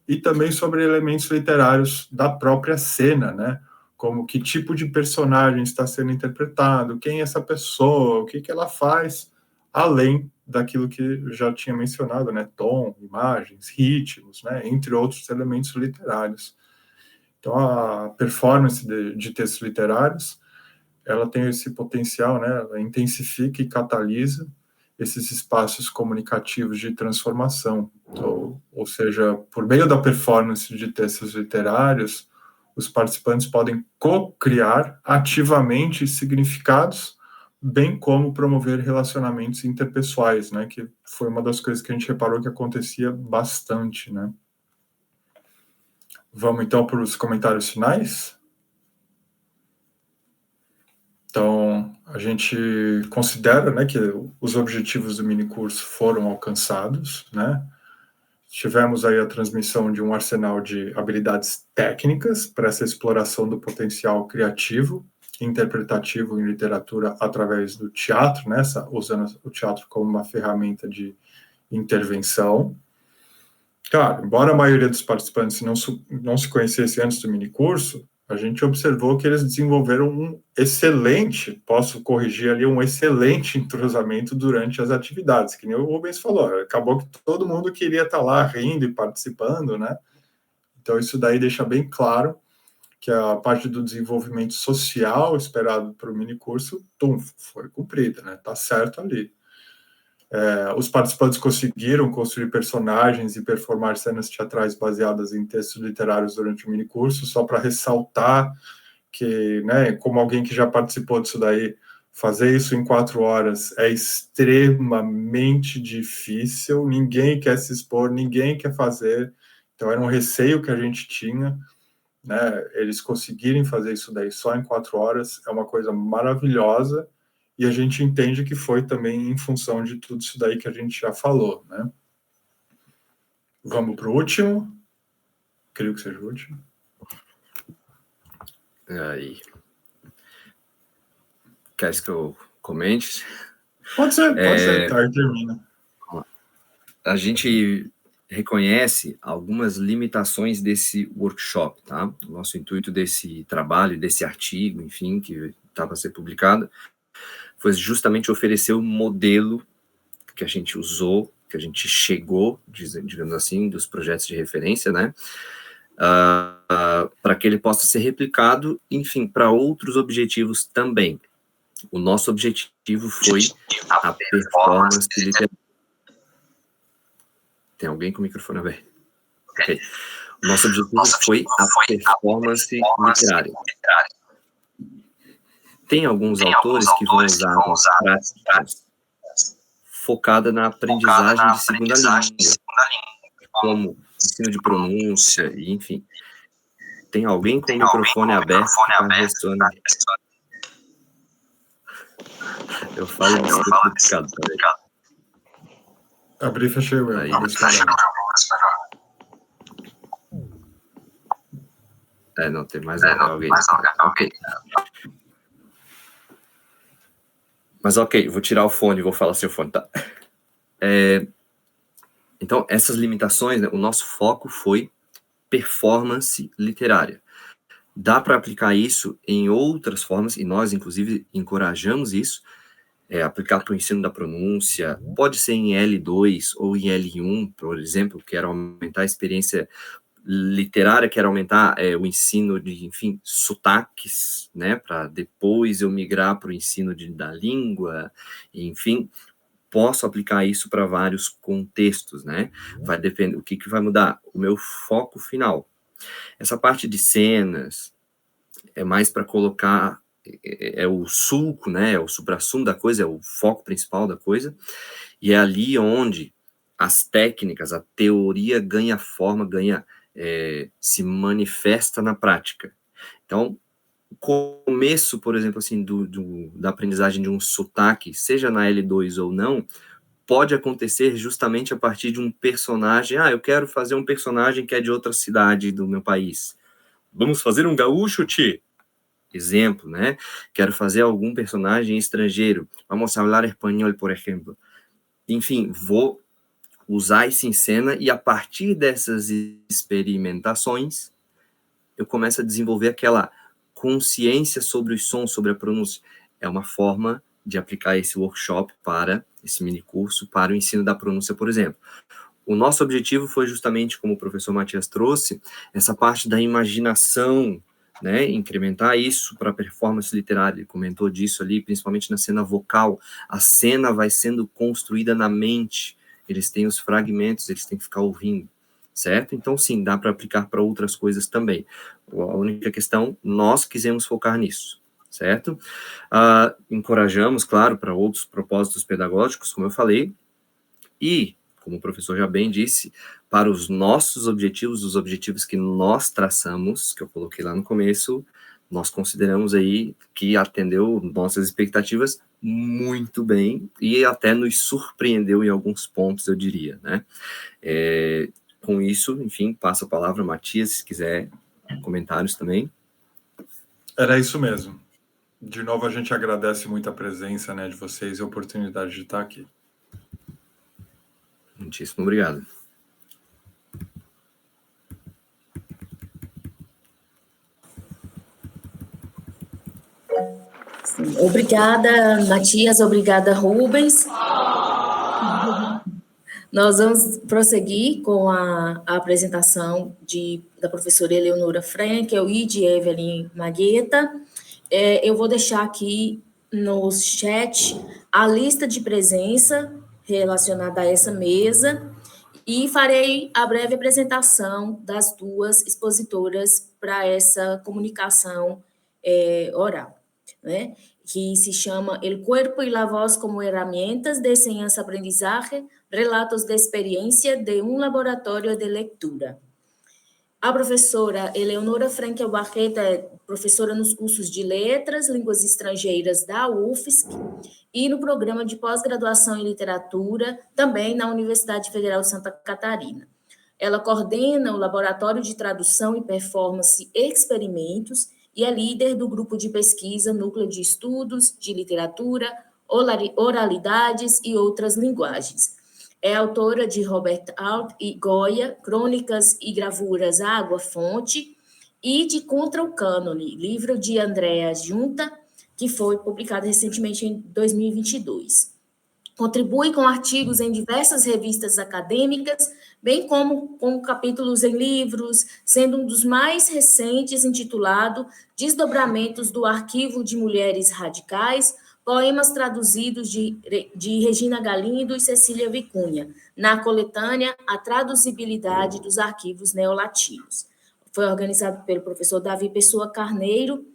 e também sobre elementos literários da própria cena, né, como que tipo de personagem está sendo interpretado, quem é essa pessoa, o que ela faz, além daquilo que eu já tinha mencionado, né, tom, imagens, ritmos, né, entre outros elementos literários. Então, a performance de textos literários, ela tem esse potencial, né, ela intensifica e catalisa esses espaços comunicativos de transformação. Então, ou seja, por meio da performance de textos literários, os participantes podem co-criar ativamente significados, bem como promover relacionamentos interpessoais, né, que foi uma das coisas que a gente reparou que acontecia bastante, né. Vamos, então, para os comentários finais? Então, a gente considera, né, que os objetivos do minicurso foram alcançados, né? Tivemos aí a transmissão de um arsenal de habilidades técnicas para essa exploração do potencial criativo e interpretativo em literatura através do teatro, né, usando o teatro como uma ferramenta de intervenção. Claro, embora a maioria dos participantes não se conhecesse antes do minicurso, a gente observou que eles desenvolveram um excelente, posso corrigir ali, um excelente entrosamento durante as atividades, que nem o Rubens falou, acabou que todo mundo queria estar lá rindo e participando, né? Então, isso daí deixa bem claro que a parte do desenvolvimento social esperado para o minicurso, foi cumprida, né? Tá certo ali. Os participantes conseguiram construir personagens e performar cenas teatrais baseadas em textos literários durante o minicurso, só para ressaltar que, né, como alguém que já participou disso daí, fazer isso em 4 horas é extremamente difícil, ninguém quer se expor, ninguém quer fazer, então era um receio que a gente tinha, né, eles conseguirem fazer isso daí só em 4 horas é uma coisa maravilhosa, e a gente entende que foi também em função de tudo isso daí que a gente já falou, né? Vamos para o último. Creio que seja o último. Aí. Queres que eu comente? Pode ser, tá, e termina. A gente reconhece algumas limitações desse workshop, tá? O nosso intuito desse trabalho, desse artigo, enfim, que está para ser publicado, foi justamente oferecer o modelo que a gente usou, que a gente chegou, digamos assim, dos projetos de referência, né, para que ele possa ser replicado, enfim, para outros objetivos também. O nosso objetivo foi a performance literária. Tem alguém com o microfone aberto? Ok. O nosso objetivo foi a performance literária. Tem alguns autores que vão usar as práticas focada na aprendizagem de segunda língua, como ensino de pronúncia, e, enfim. Tem alguém com o microfone aberto que está ressoando? Eu falo descomplicado. Abri e fechei o meu. Aí. Não, tem mais alguém. Ok. Mas ok, vou tirar o fone e vou falar seu fone, tá? Então, essas limitações, né, o nosso foco foi performance literária. Dá para aplicar isso em outras formas, e nós, inclusive, encorajamos isso, aplicar para o ensino da pronúncia, pode ser em L2 ou em L1, por exemplo, quero aumentar a experiência literária, quero aumentar o ensino de, enfim, sotaques, né, para depois eu migrar para o ensino da língua, enfim, posso aplicar isso para vários contextos, né, vai depender, o que vai mudar? O meu foco final. Essa parte de cenas é mais para colocar, o sulco, né, o suprassumo da coisa, é o foco principal da coisa, e é ali onde as técnicas, a teoria ganha forma, se manifesta na prática. Então, o começo, por exemplo, assim, da aprendizagem de um sotaque, seja na L2 ou não, pode acontecer justamente a partir de um personagem. Eu quero fazer um personagem que é de outra cidade do meu país. Vamos fazer um gaúcho, tchê? Exemplo, né? Quero fazer algum personagem estrangeiro. Vamos falar espanhol, por exemplo. Enfim, vou usar isso em cena e a partir dessas experimentações eu começo a desenvolver aquela consciência sobre os sons, sobre a pronúncia. É uma forma de aplicar esse workshop esse mini curso para o ensino da pronúncia, por exemplo. O nosso objetivo foi justamente, como o professor Matias trouxe, essa parte da imaginação, né, incrementar isso para a performance literária. Ele comentou disso ali, principalmente na cena vocal. A cena vai sendo construída na mente, eles têm os fragmentos, eles têm que ficar ouvindo, certo? Então, sim, dá para aplicar para outras coisas também. A única questão, nós quisemos focar nisso, certo? Encorajamos, claro, para outros propósitos pedagógicos, como eu falei, e, como o professor já bem disse, para os nossos objetivos, os objetivos que nós traçamos, que eu coloquei lá no começo, nós consideramos aí que atendeu nossas expectativas muito bem e até nos surpreendeu em alguns pontos, eu diria, né? Com isso, enfim, passo a palavra, Matias, se quiser comentários também. Era isso mesmo. De novo, a gente agradece muito a presença, né, de vocês e a oportunidade de estar aqui. Muitíssimo obrigado. Obrigada, Matias, obrigada, Rubens. Nós vamos prosseguir com a apresentação da professora Eleonora Frankel e de Evelyn Magueta. Eu vou deixar aqui no chat a lista de presença relacionada a essa mesa e farei a breve apresentação das duas expositoras para essa comunicação oral, né? Que se chama El Cuerpo y la Voz como Herramientas de Enseñanza-Aprendizaje, Relatos de Experiência de um Laboratório de Leitura. A professora Eleonora Frankel Barreta é professora nos cursos de Letras, Línguas Estrangeiras da UFSC e no programa de pós-graduação em Literatura, também na Universidade Federal de Santa Catarina. Ela coordena o Laboratório de Tradução e Performance Experimentos e é líder do grupo de pesquisa Núcleo de Estudos de Literatura, Oralidades e Outras Linguagens. É autora de Robert Alt e Goya, Crônicas e Gravuras Água Fonte, e de Contra o Cânone, livro de Andréa Junta, que foi publicado recentemente em 2022. Contribui com artigos em diversas revistas acadêmicas, bem como com capítulos em livros, sendo um dos mais recentes intitulado Desdobramentos do Arquivo de Mulheres Radicais, poemas traduzidos de Regina Galindo e Cecília Vicunha, na coletânea A Traduzibilidade dos Arquivos Neolatinos. Foi organizado pelo professor Davi Pessoa Carneiro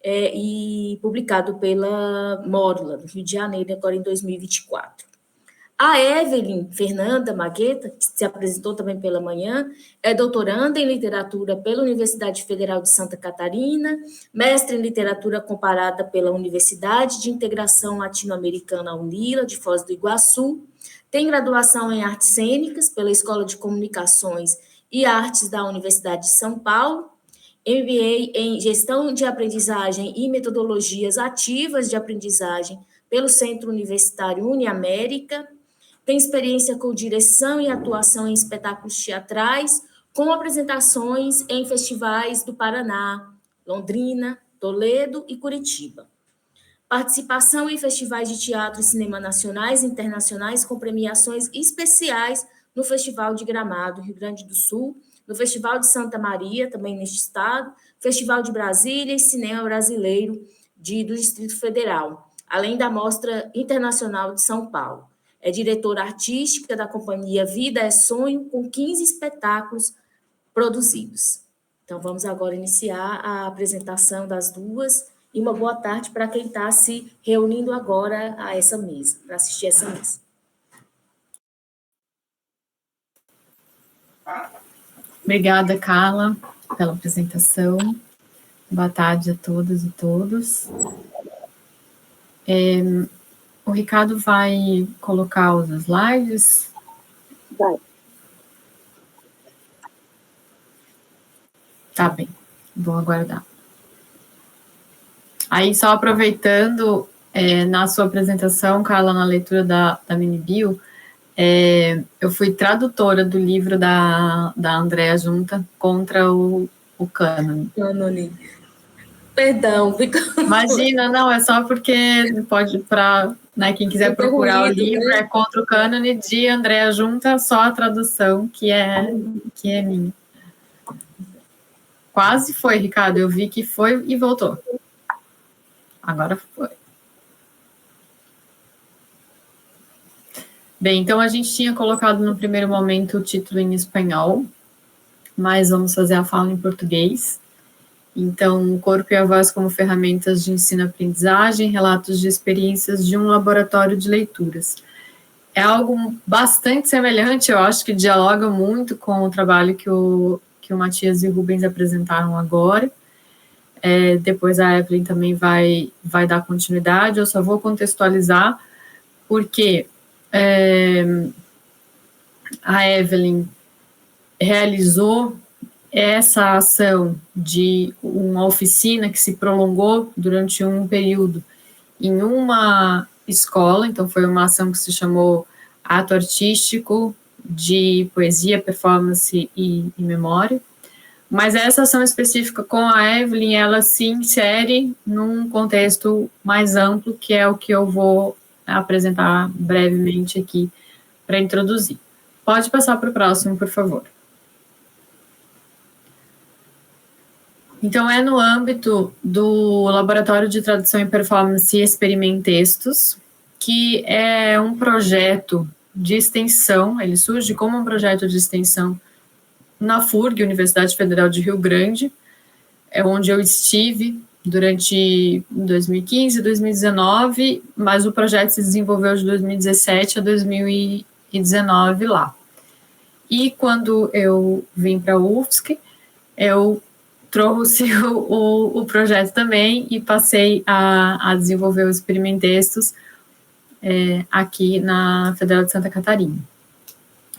e publicado pela Módula, do Rio de Janeiro, agora em 2024. A Evelyn Fernanda Magueta, que se apresentou também pela manhã, é doutoranda em literatura pela Universidade Federal de Santa Catarina, mestre em literatura comparada pela Universidade de Integração Latino-Americana UNILA, de Foz do Iguaçu, tem graduação em artes cênicas pela Escola de Comunicações e Artes da Universidade de São Paulo, MBA em Gestão de Aprendizagem e Metodologias Ativas de Aprendizagem pelo Centro Universitário Uniamérica, tem experiência com direção e atuação em espetáculos teatrais, com apresentações em festivais do Paraná, Londrina, Toledo e Curitiba. Participação em festivais de teatro e cinema nacionais e internacionais, com premiações especiais no Festival de Gramado, Rio Grande do Sul, no Festival de Santa Maria, também neste estado, Festival de Brasília e Cinema Brasileiro do Distrito Federal, além da Mostra Internacional de São Paulo. É diretora artística da companhia Vida é Sonho, com 15 espetáculos produzidos. Então, vamos agora iniciar a apresentação das duas, e uma boa tarde para quem está se reunindo agora a essa mesa, para assistir essa mesa. Obrigada, Carla, pela apresentação. Boa tarde a todas e todos. O Ricardo vai colocar os slides? Vai. Tá bem, vou aguardar. Aí, só aproveitando, na sua apresentação, Carla, na leitura da mini-bio, eu fui tradutora do livro da Andréa Junta contra o cânone. Perdão, fica... Imagina, não, é só porque pode, para quem quiser procurar o livro, é Contra o Cânone, de Andréa Junta, só a tradução que é minha. Quase foi, Ricardo, eu vi que foi e voltou. Agora foi. Bem, então a gente tinha colocado no primeiro momento o título em espanhol, mas vamos fazer a fala em português. Então, o corpo e a voz como ferramentas de ensino-aprendizagem, relatos de experiências de um laboratório de leituras. É algo bastante semelhante, eu acho que dialoga muito com o trabalho que o Matias e o Rubens apresentaram agora. Depois a Evelyn também vai dar continuidade, eu só vou contextualizar, porque a Evelyn realizou essa ação de uma oficina que se prolongou durante um período em uma escola, então foi uma ação que se chamou Ato Artístico de Poesia, Performance e Memória, mas essa ação específica com a Evelyn, ela se insere num contexto mais amplo, que é o que eu vou apresentar brevemente aqui para introduzir. Pode passar para o próximo, por favor. Então, é no âmbito do Laboratório de Tradução e Performance Experimentextos, que é um projeto de extensão, ele surge como um projeto de extensão na FURG, Universidade Federal de Rio Grande, onde eu estive durante 2015 e 2019, mas o projeto se desenvolveu de 2017 a 2019 lá. E quando eu vim para a UFSC, eu trouxe o projeto também e passei a desenvolver os experimentextos aqui na Federal de Santa Catarina.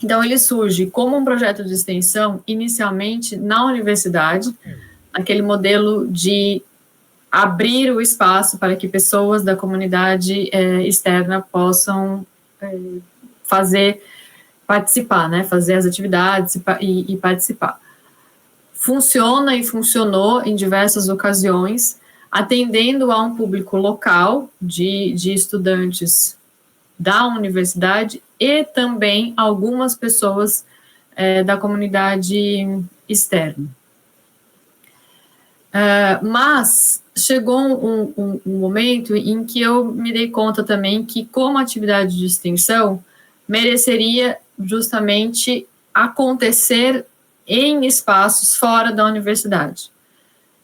Então, ele surge como um projeto de extensão, inicialmente na universidade, aquele modelo de abrir o espaço para que pessoas da comunidade externa possam participar, né, fazer as atividades e participar. Funciona e funcionou em diversas ocasiões, atendendo a um público local de estudantes da universidade e também algumas pessoas da comunidade externa. Mas chegou um momento em que eu me dei conta também que, como atividade de extensão, mereceria justamente acontecer em espaços fora da universidade.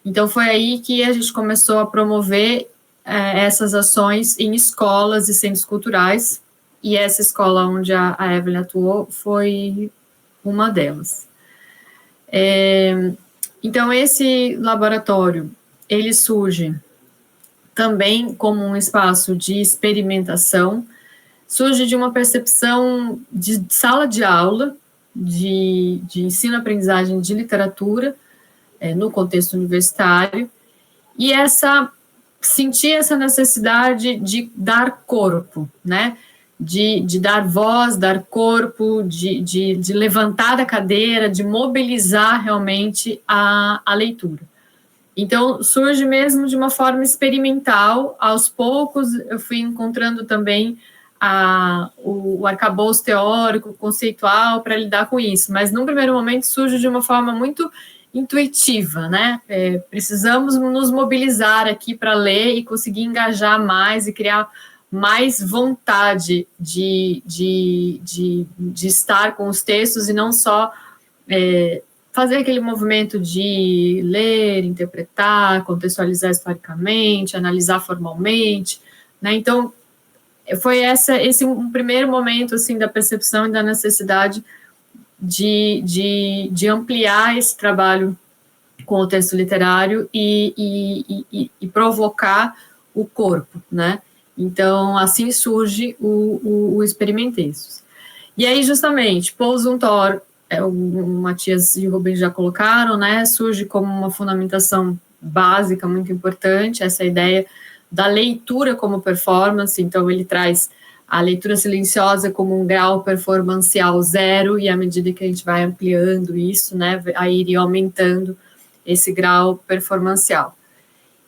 Então, foi aí que a gente começou a promover essas ações em escolas e centros culturais, e essa escola onde a Evelyn atuou foi uma delas. Então, esse laboratório, ele surge também como um espaço de experimentação, surge de uma percepção de sala de aula, de ensino-aprendizagem de literatura, no contexto universitário, e sentir essa necessidade de dar corpo, né? De dar voz, dar corpo, de levantar da cadeira, de mobilizar realmente a leitura. Então, surge mesmo de uma forma experimental. Aos poucos, eu fui encontrando também o arcabouço teórico, conceitual, para lidar com isso. Mas, num primeiro momento, surge de uma forma muito intuitiva, né? Precisamos nos mobilizar aqui para ler e conseguir engajar mais e criar mais vontade de estar com os textos e não só fazer aquele movimento de ler, interpretar, contextualizar historicamente, analisar formalmente, né? Então, foi esse um primeiro momento, assim, da percepção e da necessidade de ampliar esse trabalho com o texto literário e provocar o corpo, né? Então, assim surge o Experimentextos. E aí, justamente, Paul Zumthor, o Matias e o Rubens já colocaram, né? Surge como uma fundamentação básica muito importante, essa ideia da leitura como performance. Então, ele traz a leitura silenciosa como um grau performancial 0, e à medida que a gente vai ampliando isso, né, aí iria aumentando esse grau performancial.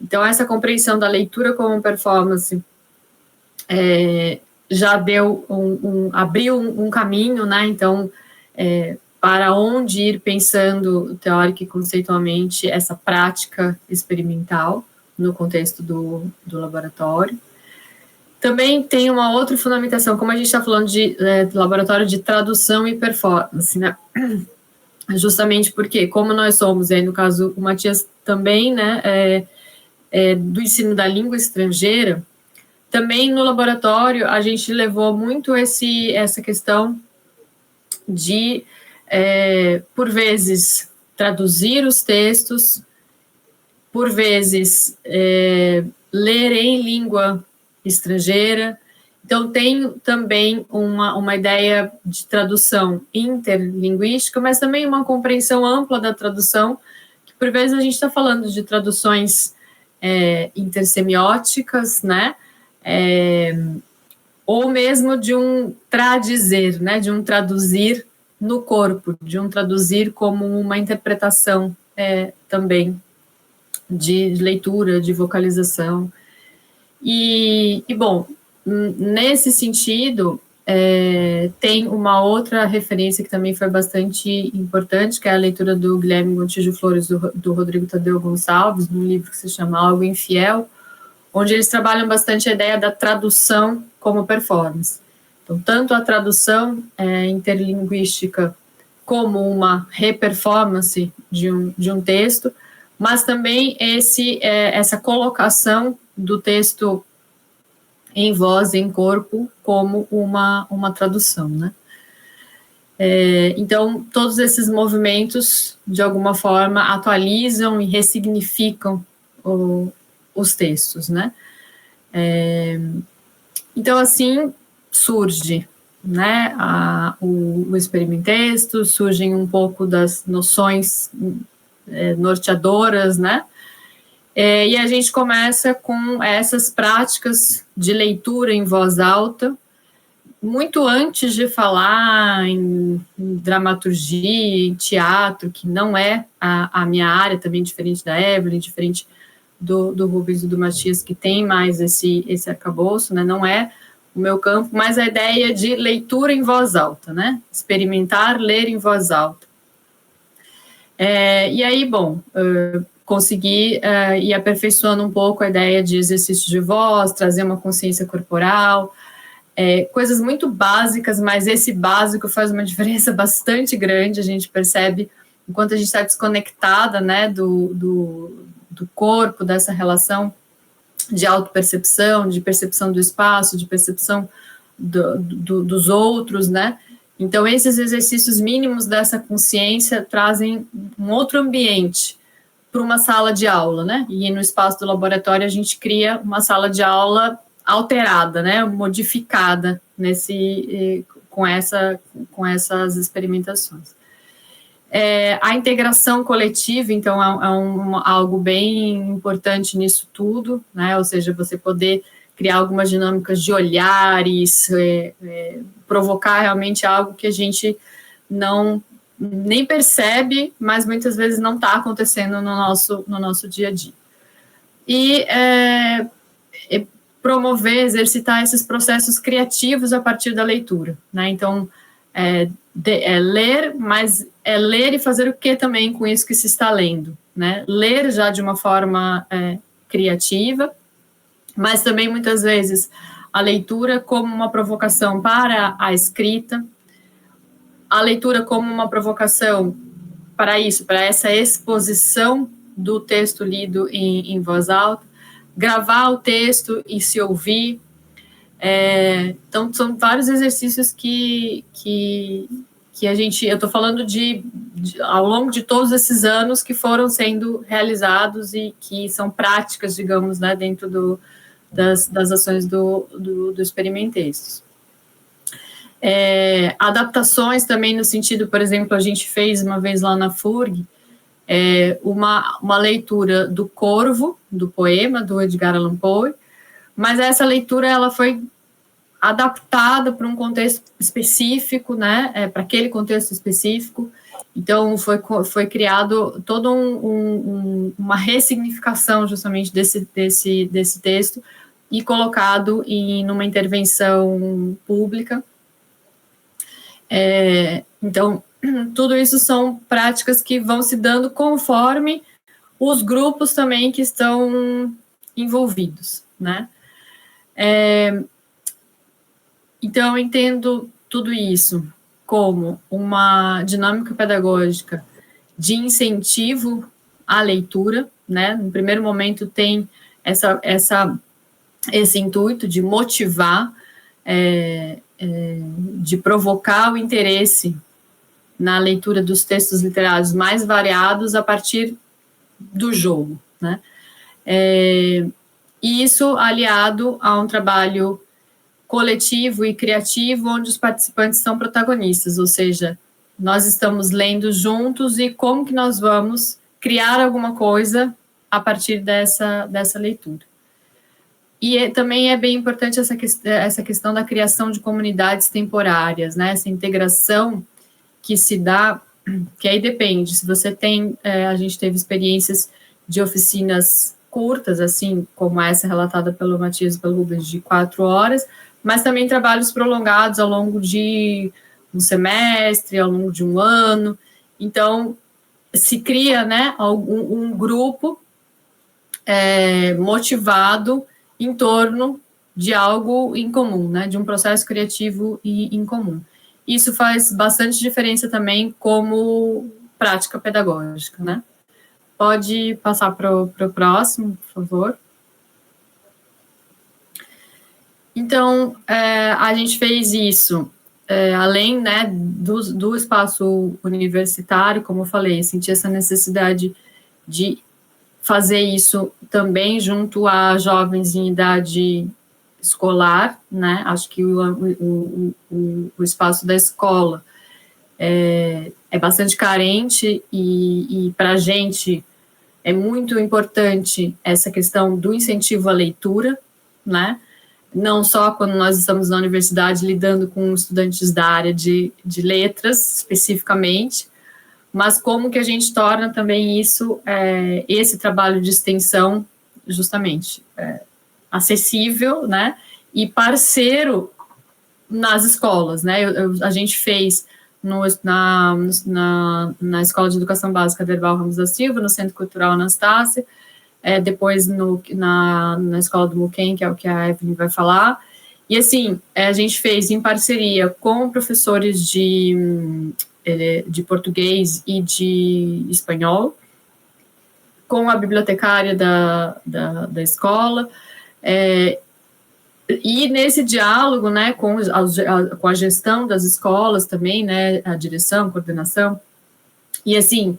Então, essa compreensão da leitura como performance já deu abriu um caminho, né, então, para onde ir pensando teórica e conceitualmente essa prática experimental no contexto do laboratório. Também tem uma outra fundamentação, como a gente está falando de laboratório de tradução e performance, né? Justamente porque, como nós somos, aí no caso o Matias também, né, do ensino da língua estrangeira, também no laboratório a gente levou muito essa questão de, por vezes, traduzir os textos, por vezes, ler em língua estrangeira. Então, tem também uma ideia de tradução interlinguística, mas também uma compreensão ampla da tradução, que por vezes a gente está falando de traduções intersemióticas, né, ou mesmo de um tradizer, né, de um traduzir no corpo, de um traduzir como uma interpretação também de leitura, de vocalização. E bom, nesse sentido, tem uma outra referência que também foi bastante importante, que é a leitura do Guilherme Gontijo Flores, do Rodrigo Tadeu Gonçalves, num livro que se chama Algo Infiel, onde eles trabalham bastante a ideia da tradução como performance. Então, tanto a tradução interlinguística como uma reperformance de um texto, mas também essa colocação do texto em voz, em corpo, como uma tradução, né? Então, todos esses movimentos, de alguma forma, atualizam e ressignificam os textos, né? Então, assim, surge, né, o Experimentexto, surgem um pouco das noções norteadoras, né? E a gente começa com essas práticas de leitura em voz alta, muito antes de falar em dramaturgia, em teatro, que não é a minha área, também diferente da Evelyn, diferente do Rubens e do Matias, que tem mais esse arcabouço, né? Não é o meu campo, mas a ideia de leitura em voz alta, né? Experimentar, ler em voz alta. E aí, bom, consegui ir aperfeiçoando um pouco a ideia de exercício de voz, trazer uma consciência corporal, coisas muito básicas, mas esse básico faz uma diferença bastante grande. A gente percebe enquanto a gente está desconectada, né, do corpo, dessa relação de autopercepção, de percepção do espaço, de percepção dos outros, né? Então, esses exercícios mínimos dessa consciência trazem um outro ambiente para uma sala de aula, né? E no espaço do laboratório a gente cria uma sala de aula alterada, né? Modificada com essas experimentações. A integração coletiva, então, algo bem importante nisso tudo, né? Ou seja, você poder criar algumas dinâmicas de olhares, provocar realmente algo que a gente nem percebe, mas muitas vezes não está acontecendo no nosso dia a dia. E promover, exercitar esses processos criativos a partir da leitura, né? Então, ler, mas ler e fazer o que também com isso que se está lendo, né? Ler já de uma forma criativa, mas também, muitas vezes, a leitura como uma provocação para a escrita, a leitura como uma provocação para isso, para essa exposição do texto lido em voz alta, gravar o texto e se ouvir. Então, são vários exercícios que eu estou falando ao longo de todos esses anos que foram sendo realizados e que são práticas, digamos, né, dentro das ações do Experimentextos. Adaptações também no sentido, por exemplo, a gente fez uma vez lá na FURG uma leitura do Corvo, do poema do Edgar Allan Poe, mas essa leitura ela foi adaptada para um contexto específico, né, para aquele contexto específico. Então, foi criado toda uma ressignificação justamente desse texto e colocado numa intervenção pública. Então, tudo isso são práticas que vão se dando conforme os grupos também que estão envolvidos, né? Então, eu entendo tudo isso como uma dinâmica pedagógica de incentivo à leitura, né? No primeiro momento tem esse intuito de motivar, de provocar o interesse na leitura dos textos literários mais variados a partir do jogo, né? E isso aliado a um trabalho coletivo e criativo, onde os participantes são protagonistas, ou seja, nós estamos lendo juntos e como que nós vamos criar alguma coisa a partir dessa leitura. E também é bem importante essa questão da criação de comunidades temporárias, né? Essa integração que se dá, que aí depende, se você tem, a gente teve experiências de oficinas curtas, assim, como essa relatada pelo Matias e pelo Rubens, de 4 horas, mas também trabalhos prolongados ao longo de um semestre, ao longo de um ano. Então, se cria, né, um grupo motivado em torno de algo em comum, né, de um processo criativo em comum. Isso faz bastante diferença também como prática pedagógica, né? Pode passar para o próximo, por favor. Então, a gente fez isso, além, né, do espaço universitário, como eu falei, senti essa necessidade de fazer isso também junto a jovens em idade escolar, né? Acho que o espaço da escola é bastante carente e para a gente é muito importante essa questão do incentivo à leitura, né? Não só quando nós estamos na universidade lidando com estudantes da área de letras, especificamente, mas como que a gente torna também isso, esse trabalho de extensão, justamente, acessível, né, e parceiro nas escolas, né? A gente fez na Escola de Educação Básica Derval Ramos da Silva, no Centro Cultural Anastácia, depois na Escola do Muquem, que é o que a Evelyn vai falar, e assim, a gente fez em parceria com professores de português e de espanhol, com a bibliotecária da escola, E nesse diálogo, né, com a gestão das escolas também, né, a direção, a coordenação, e assim,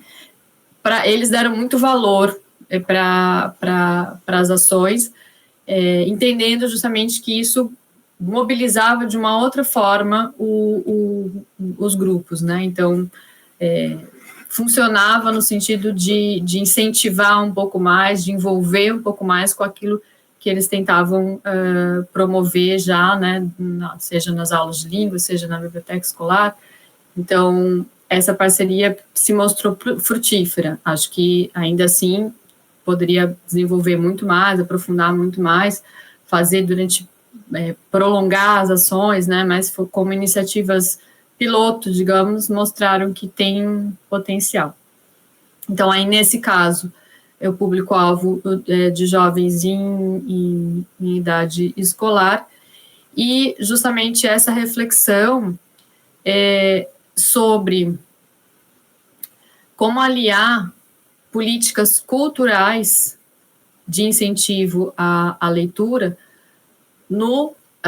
eles deram muito valor para as ações, entendendo justamente que isso mobilizava de uma outra forma os grupos, né, então, funcionava no sentido de incentivar um pouco mais, de envolver um pouco mais com aquilo que eles tentavam promover já, né, seja nas aulas de língua, seja na biblioteca escolar. Então, essa parceria se mostrou frutífera. Acho que, ainda assim, poderia desenvolver muito mais, aprofundar muito mais, fazer prolongar as ações, né, mas como iniciativas piloto, digamos, mostraram que tem potencial. Então, aí, nesse caso, é o público-alvo de jovens em idade escolar, e justamente essa reflexão sobre como aliar políticas culturais de incentivo à leitura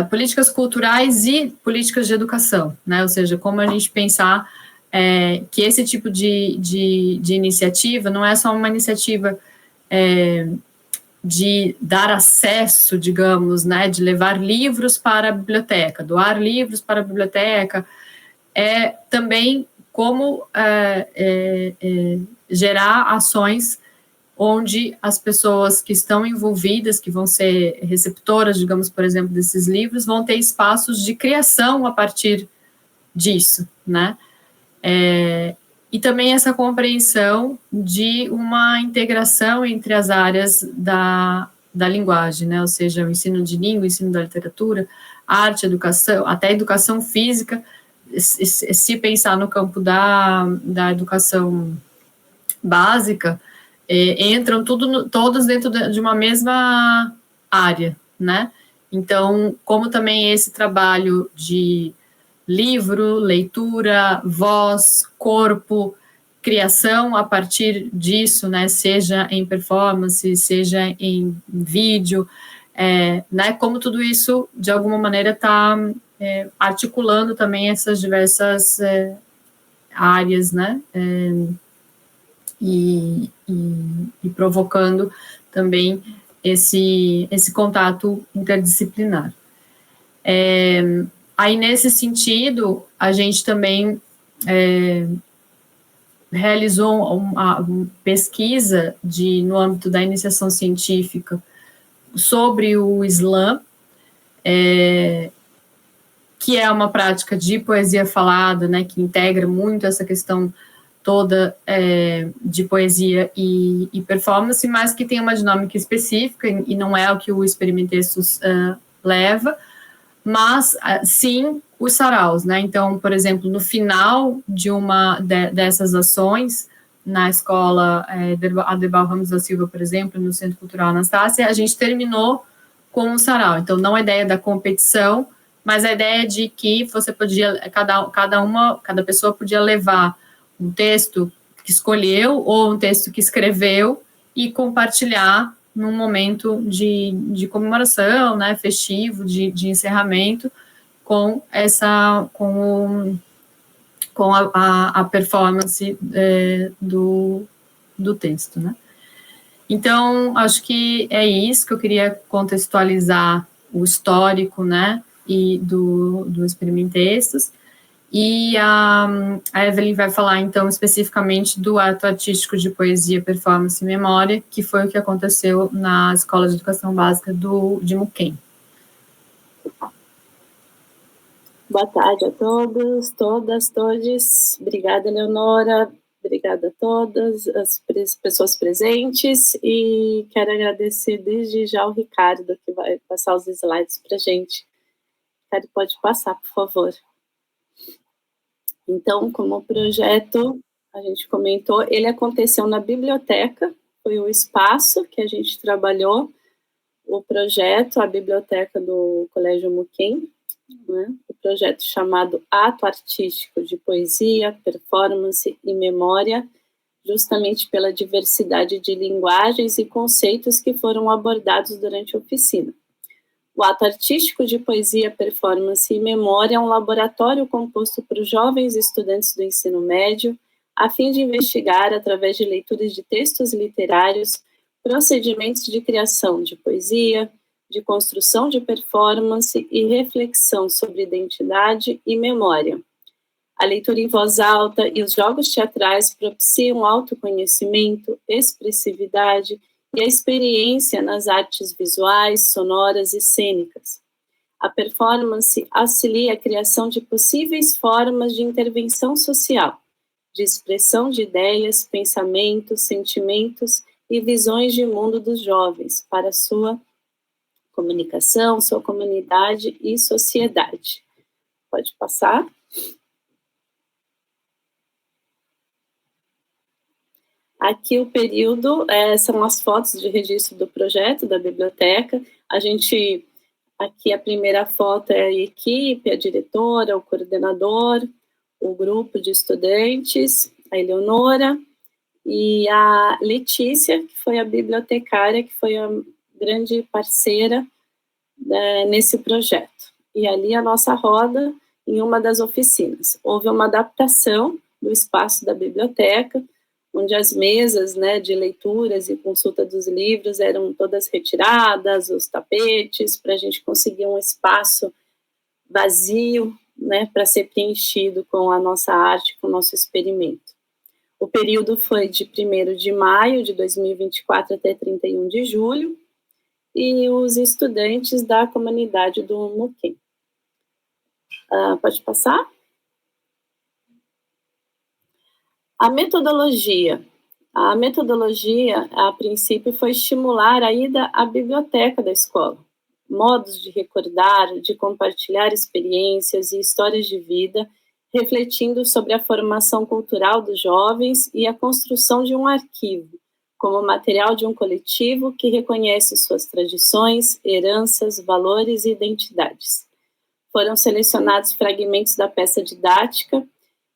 políticas culturais e políticas de educação, né? Ou seja, como a gente pensar que esse tipo de iniciativa não é só uma iniciativa de dar acesso, digamos, né, de levar livros para a biblioteca, doar livros para a biblioteca, também como gerar ações onde as pessoas que estão envolvidas, que vão ser receptoras, digamos, por exemplo, desses livros, vão ter espaços de criação a partir disso, né? E também essa compreensão de uma integração entre as áreas da linguagem, né? Ou seja, o ensino de língua, o ensino da literatura, arte, educação, até educação física, se pensar no campo da educação básica, entram todos dentro de uma mesma área, né? Então, como também esse trabalho de livro, leitura, voz, corpo, criação a partir disso, né? Seja em performance, seja em vídeo, né? Como tudo isso, de alguma maneira, está articulando também essas diversas áreas, né? E provocando também esse contato interdisciplinar. Aí, nesse sentido, a gente também realizou uma pesquisa no âmbito da iniciação científica sobre o Islã, que é uma prática de poesia falada, né, que integra muito essa questão toda de poesia e performance, mas que tem uma dinâmica específica, e não é o que o Experimentextos leva, mas sim os saraus, né? Então, por exemplo, no final de uma dessas ações, na escola Adebal Ramos da Silva, por exemplo, no Centro Cultural Anastácia, a gente terminou com um sarau. Então, não a ideia da competição, mas a ideia de que você podia, cada pessoa podia levar um texto que escolheu ou um texto que escreveu e compartilhar num momento de comemoração, né, festivo, de encerramento, com a performance do texto, né. Então, acho que é isso que eu queria contextualizar o histórico, né, e do Experimentextos. E a Evelyn vai falar, então, especificamente do ato artístico de poesia, performance e memória, que foi o que aconteceu na Escola de Educação Básica de Muquem. Boa tarde a todos, todes. Obrigada, Leonora. Obrigada a todas as pessoas presentes. E quero agradecer desde já ao Ricardo, que vai passar os slides para a gente. Ricardo, pode passar, por favor. Então, como o projeto, a gente comentou, ele aconteceu na biblioteca, foi o espaço que a gente trabalhou, o projeto, a biblioteca do Colégio Muquem, né? O projeto chamado Ato Artístico de Poesia, Performance e Memória, justamente pela diversidade de linguagens e conceitos que foram abordados durante a oficina. O ato artístico de poesia, performance e memória é um laboratório composto por jovens estudantes do ensino médio, a fim de investigar, através de leituras de textos literários, procedimentos de criação de poesia, de construção de performance e reflexão sobre identidade e memória. A leitura em voz alta e os jogos teatrais propiciam autoconhecimento, expressividade e a experiência nas artes visuais, sonoras e cênicas. A performance auxilia a criação de possíveis formas de intervenção social, de expressão de ideias, pensamentos, sentimentos e visões de mundo dos jovens para sua comunicação, sua comunidade e sociedade. Pode passar. Aqui o período, são as fotos de registro do projeto da biblioteca. Aqui a primeira foto é a equipe, a diretora, o coordenador, o grupo de estudantes, a Eleonora e a Letícia, que foi a bibliotecária, que foi a grande parceira nesse projeto. E ali a nossa roda em uma das oficinas. Houve uma adaptação do espaço da biblioteca, onde as mesas, né, de leituras e consulta dos livros eram todas retiradas, os tapetes, para a gente conseguir um espaço vazio, né, para ser preenchido com a nossa arte, com o nosso experimento. O período foi de 1º de maio de 2024 até 31 de julho, e os estudantes da comunidade do Muquem. Pode passar? A metodologia, a princípio, foi estimular a ida à biblioteca da escola, modos de recordar, de compartilhar experiências e histórias de vida, refletindo sobre a formação cultural dos jovens e a construção de um arquivo, como material de um coletivo que reconhece suas tradições, heranças, valores e identidades. Foram selecionados fragmentos da peça didática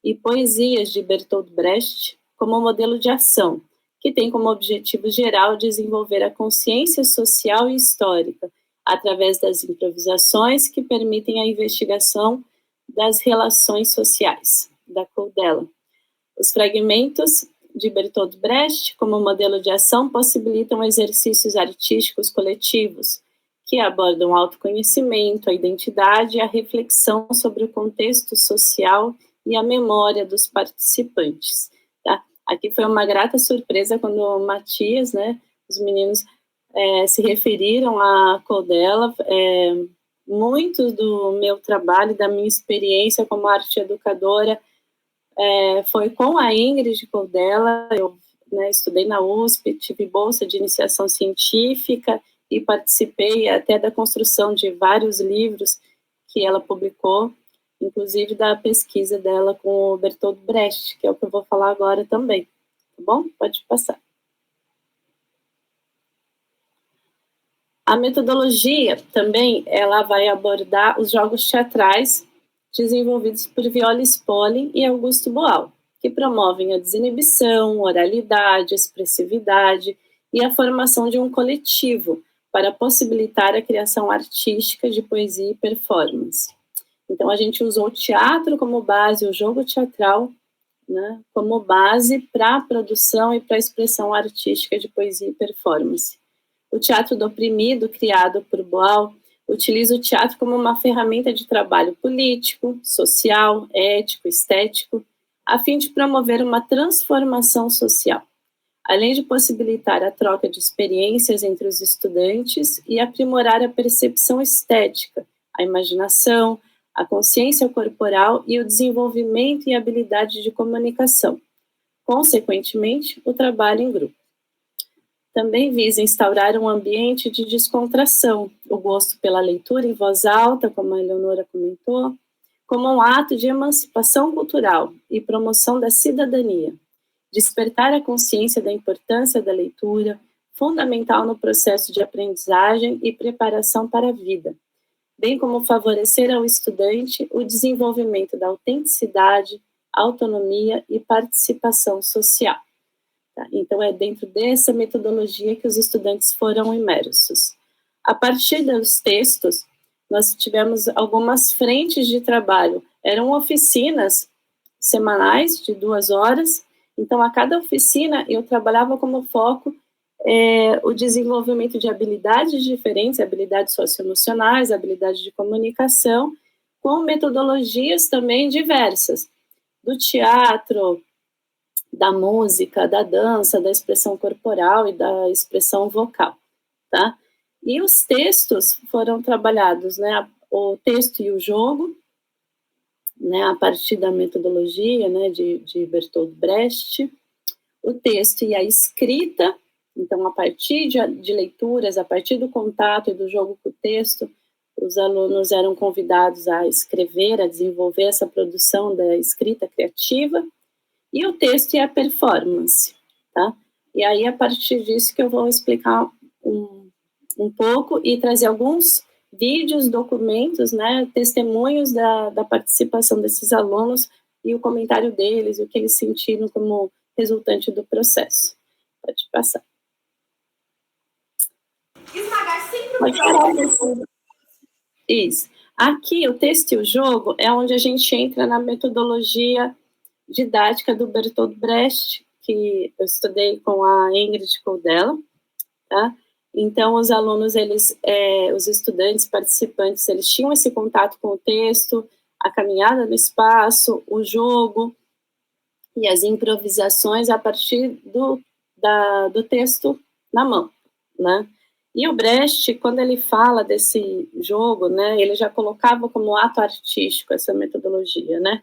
e poesias de Bertolt Brecht como modelo de ação, que tem como objetivo geral desenvolver a consciência social e histórica, através das improvisações que permitem a investigação das relações sociais, da Koldela. Os fragmentos de Bertolt Brecht, como modelo de ação, possibilitam exercícios artísticos coletivos, que abordam o autoconhecimento, a identidade e a reflexão sobre o contexto social e a memória dos participantes. Tá? Aqui foi uma grata surpresa quando o Matias, né, os meninos se referiram à Koldela. Muito do meu trabalho, da minha experiência como arte educadora, foi com a Ingrid Koldela. Eu, né, estudei na USP, tive bolsa de iniciação científica e participei até da construção de vários livros que ela publicou, inclusive da pesquisa dela com o Bertolt Brecht, que é o que eu vou falar agora também. Tá bom? Pode passar. A metodologia também, ela vai abordar os jogos teatrais desenvolvidos por Viola Spolin e Augusto Boal, que promovem a desinibição, oralidade, expressividade e a formação de um coletivo para possibilitar a criação artística de poesia e performance. Então, a gente usou o teatro como base, o jogo teatral, né, como base para a produção e para a expressão artística de poesia e performance. O teatro do oprimido, criado por Boal, utiliza o teatro como uma ferramenta de trabalho político, social, ético, estético, a fim de promover uma transformação social, além de possibilitar a troca de experiências entre os estudantes e aprimorar a percepção estética, a imaginação, a consciência corporal e o desenvolvimento e habilidade de comunicação. Consequentemente, o trabalho em grupo. Também visa instaurar um ambiente de descontração, o gosto pela leitura em voz alta, como a Eleonora comentou, como um ato de emancipação cultural e promoção da cidadania, despertar a consciência da importância da leitura, fundamental no processo de aprendizagem e preparação para a vida, bem como favorecer ao estudante o desenvolvimento da autenticidade, autonomia e participação social. Tá? Então, é dentro dessa metodologia que os estudantes foram imersos. A partir dos textos, nós tivemos algumas frentes de trabalho. Eram oficinas semanais de 2 horas. Então, a cada oficina, eu trabalhava como foco o desenvolvimento de habilidades diferentes, habilidades socioemocionais, habilidades de comunicação, com metodologias também diversas, do teatro, da música, da dança, da expressão corporal e da expressão vocal, tá? E os textos foram trabalhados, né, o texto e o jogo, né, a partir da metodologia, né, de Bertolt Brecht, o texto e a escrita. Então, a partir de leituras, a partir do contato e do jogo com o texto, os alunos eram convidados a escrever, a desenvolver essa produção da escrita criativa, e o texto e a performance, tá? E aí, a partir disso que eu vou explicar um pouco e trazer alguns vídeos, documentos, né, testemunhos da participação desses alunos e o comentário deles, o que eles sentiram como resultante do processo. Pode passar. Esmagar sempre Isso. Aqui, o texto e o jogo é onde a gente entra na metodologia didática do Bertolt Brecht, que eu estudei com a Ingrid Coldella, tá? Então, os alunos, os estudantes, participantes, eles tinham esse contato com o texto, a caminhada no espaço, o jogo e as improvisações a partir do texto na mão, né? E o Brecht, quando ele fala desse jogo, né, ele já colocava como ato artístico essa metodologia, né?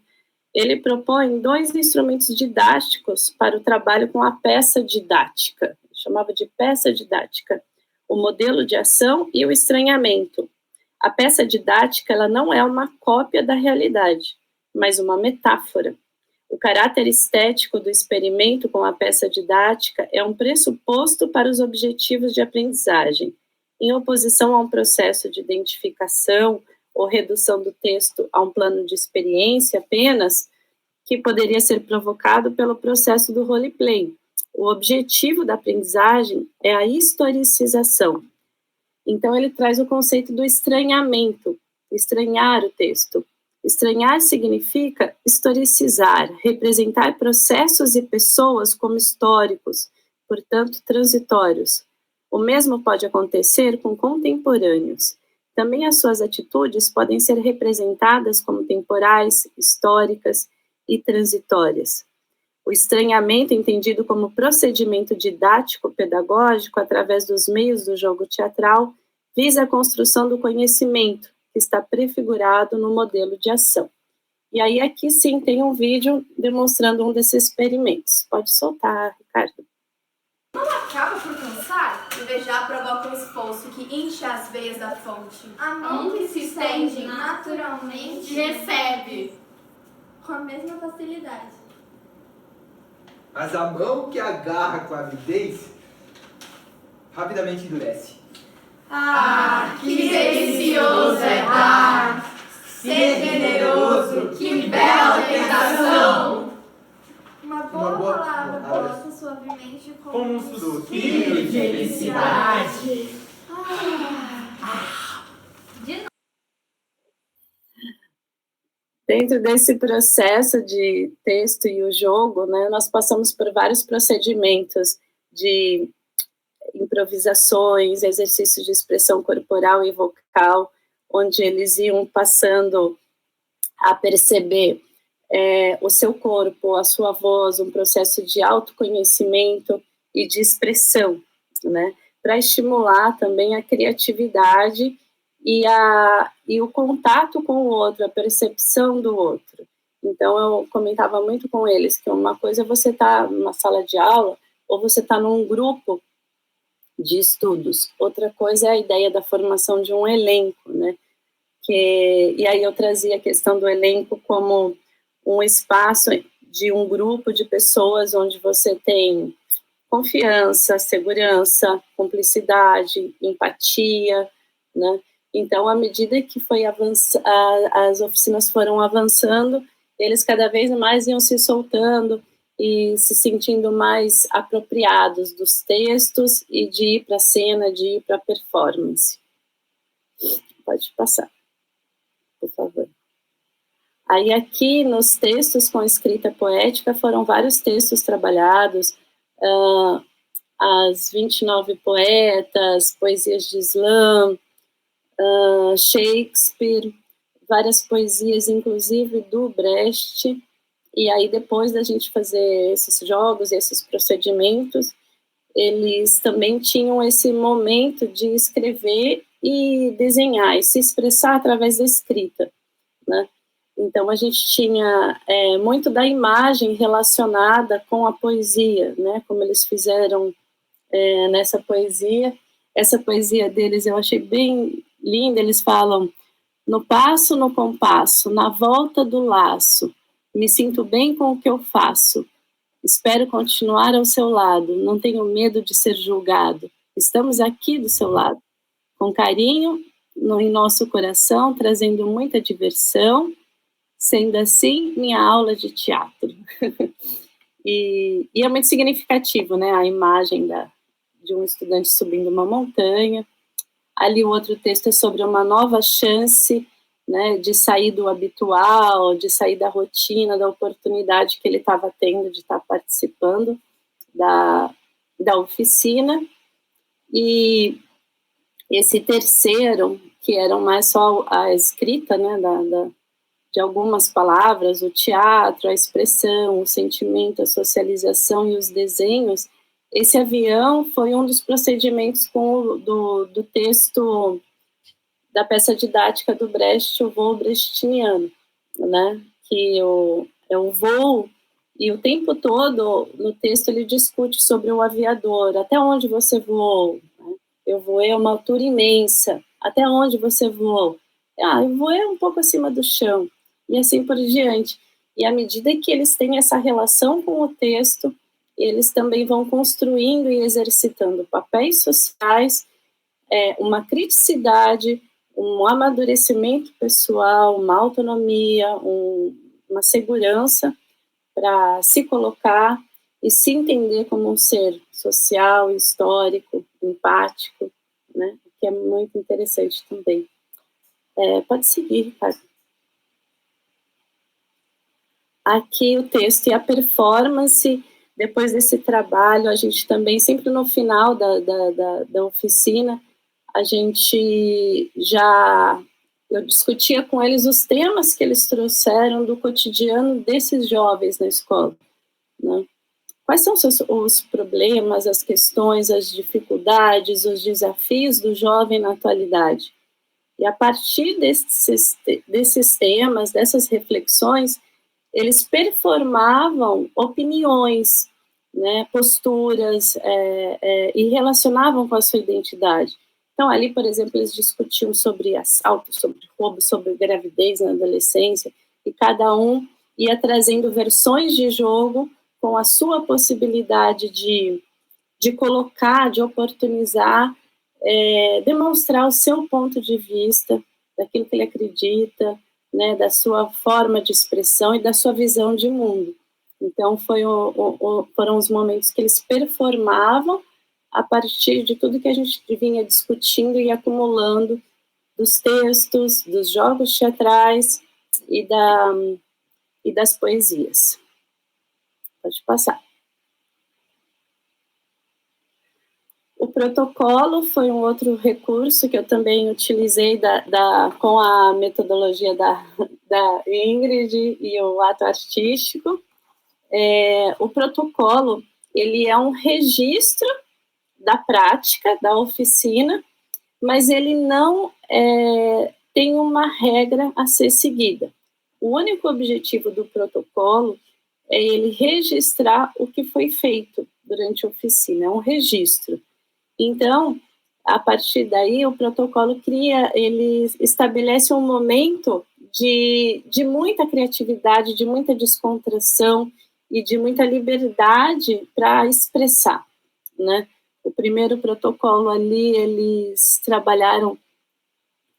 Ele propõe 2 instrumentos didáticos para o trabalho com a peça didática. Ele chamava de peça didática. O modelo de ação e o estranhamento. A peça didática, ela não é uma cópia da realidade, mas uma metáfora. O caráter estético do experimento com a peça didática é um pressuposto para os objetivos de aprendizagem, em oposição a um processo de identificação ou redução do texto a um plano de experiência apenas, que poderia ser provocado pelo processo do roleplay. O objetivo da aprendizagem é a historicização. Então, ele traz o conceito do estranhamento, estranhar o texto. Estranhar significa historicizar, representar processos e pessoas como históricos, portanto, transitórios. O mesmo pode acontecer com contemporâneos. Também as suas atitudes podem ser representadas como temporais, históricas e transitórias. O estranhamento, entendido como procedimento didático-pedagógico através dos meios do jogo teatral, visa a construção do conhecimento, que está prefigurado no modelo de ação. E aí, aqui sim, tem um vídeo demonstrando um desses experimentos. Pode soltar, Ricardo. Não acaba por cansar? Invejar provoca um esforço que enche as veias da fonte. A mão que se estende naturalmente recebe com a mesma facilidade. Mas a mão que agarra com avidez rapidamente endurece. Ah, que delicioso é dar, ser generoso, que bela tentação. Uma boa palavra posta suavemente como um um suspiro de felicidade. Dentro desse processo de texto e o jogo, né, nós passamos por vários procedimentos de improvisações, exercícios de expressão corporal e vocal, onde eles iam passando a perceber o seu corpo, a sua voz, um processo de autoconhecimento e de expressão, né, para estimular também a criatividade e o contato com o outro, a percepção do outro. Então, eu comentava muito com eles que uma coisa é você estar numa sala de aula ou você está num grupo de estudos. Outra coisa é a ideia da formação de um elenco, né? E aí eu trazia a questão do elenco como um espaço de um grupo de pessoas onde você tem confiança, segurança, cumplicidade, empatia, né? Então, à medida que as oficinas foram avançando, eles cada vez mais iam se soltando e se sentindo mais apropriados dos textos e de ir para a cena, de ir para a performance. Pode passar, por favor. Aí aqui, nos textos com escrita poética, foram vários textos trabalhados, as 29 poetas, poesias de Islã, Shakespeare, várias poesias, inclusive do Brecht. E aí, depois da gente fazer esses jogos, esses procedimentos, eles também tinham esse momento de escrever e desenhar, e se expressar através da escrita, né? Então, a gente tinha muito da imagem relacionada com a poesia, né? Como eles fizeram nessa poesia. Essa poesia deles eu achei bem linda. Eles falam: no passo, no compasso, na volta do laço, me sinto bem com o que eu faço. Espero continuar ao seu lado, não tenho medo de ser julgado. Estamos aqui do seu lado, com carinho em nosso coração, trazendo muita diversão, sendo assim minha aula de teatro. E é muito significativo, né, a imagem de um estudante subindo uma montanha. Ali o outro texto é sobre uma nova chance, né, de sair do habitual, de sair da rotina, da oportunidade que ele estava tendo de estar participando da oficina. E esse terceiro, que era mais só a escrita, né, de algumas palavras, o teatro, a expressão, o sentimento, a socialização e os desenhos, esse avião foi um dos procedimentos do texto da peça didática do Brecht, o voo brechtiano, né? Que é o voo, e o tempo todo no texto ele discute sobre o aviador, até onde você voou, né? Eu voei a uma altura imensa, até onde você voou? Eu voei um pouco acima do chão, e assim por diante. E à medida que eles têm essa relação com o texto, eles também vão construindo e exercitando papéis sociais, uma criticidade, um amadurecimento pessoal, uma autonomia, uma segurança para se colocar e se entender como um ser social, histórico, empático, né? Que é muito interessante também. Pode seguir, Ricardo. Aqui o texto e a performance. Depois desse trabalho, a gente também, sempre no final da oficina, eu discutia com eles os temas que eles trouxeram do cotidiano desses jovens na escola, né? Quais são os problemas, as questões, as dificuldades, os desafios do jovem na atualidade? E a partir desses temas, dessas reflexões, eles performavam opiniões, né, posturas, e relacionavam com a sua identidade. Então, ali, por exemplo, eles discutiam sobre assalto, sobre roubo, sobre gravidez na adolescência, e cada um ia trazendo versões de jogo com a sua possibilidade de colocar, de oportunizar, demonstrar o seu ponto de vista, daquilo que ele acredita, né, da sua forma de expressão e da sua visão de mundo. Então, foram os momentos que eles performavam a partir de tudo que a gente vinha discutindo e acumulando dos textos, dos jogos teatrais e das poesias. Pode passar. O protocolo foi um outro recurso que eu também utilizei com a metodologia da Ingrid e o ato artístico. O protocolo, ele é um registro da prática, da oficina, mas ele não tem uma regra a ser seguida. O único objetivo do protocolo é ele registrar o que foi feito durante a oficina, é um registro. Então, a partir daí, o protocolo ele estabelece um momento de muita criatividade, de muita descontração e de muita liberdade para expressar, né? O primeiro protocolo ali, eles trabalharam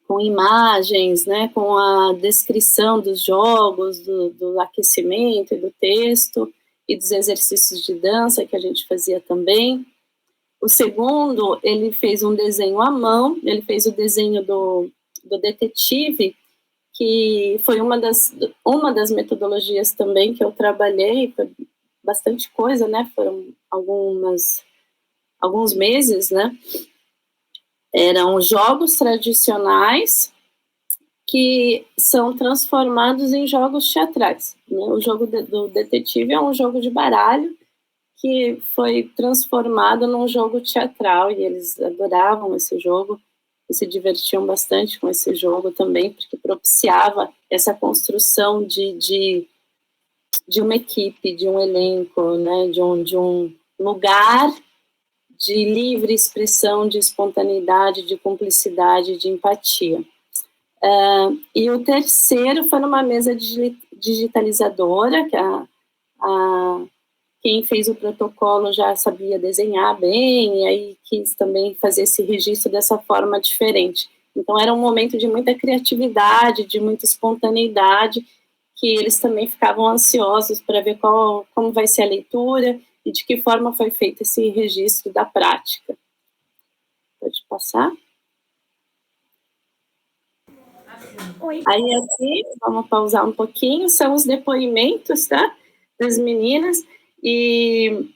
com imagens, né, com a descrição dos jogos, do aquecimento e do texto, e dos exercícios de dança que a gente fazia também. O segundo, ele fez um desenho à mão, ele fez o desenho do detetive, que foi uma das metodologias também que eu trabalhei, foi bastante coisa, né? Foram alguns meses, né? Eram jogos tradicionais que são transformados em jogos teatrais, né? O jogo do detetive é um jogo de baralho que foi transformado num jogo teatral, e eles adoravam esse jogo e se divertiam bastante com esse jogo também, porque propiciava essa construção de uma equipe, de um elenco, né? de um lugar de livre expressão, de espontaneidade, de cumplicidade, de empatia. E o terceiro foi numa mesa digitalizadora, que quem fez o protocolo já sabia desenhar bem, e aí quis também fazer esse registro dessa forma diferente. Então era um momento de muita criatividade, de muita espontaneidade, que eles também ficavam ansiosos para ver como vai ser a leitura e de que forma foi feito esse registro da prática. Pode passar? Oi. Aí aqui, vamos pausar um pouquinho, são os depoimentos, tá? Das meninas, e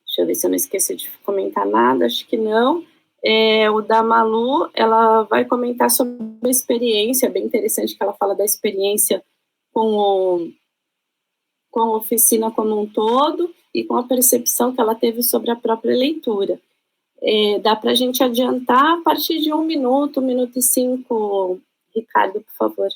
deixa eu ver se eu não esqueci de comentar nada, acho que não. O da Malu, ela vai comentar sobre a experiência, bem interessante que ela fala da experiência com a oficina como um todo e com a percepção que ela teve sobre a própria leitura. Dá para a gente adiantar a partir de 1 minuto, 1 minuto e 5, Ricardo, por favor.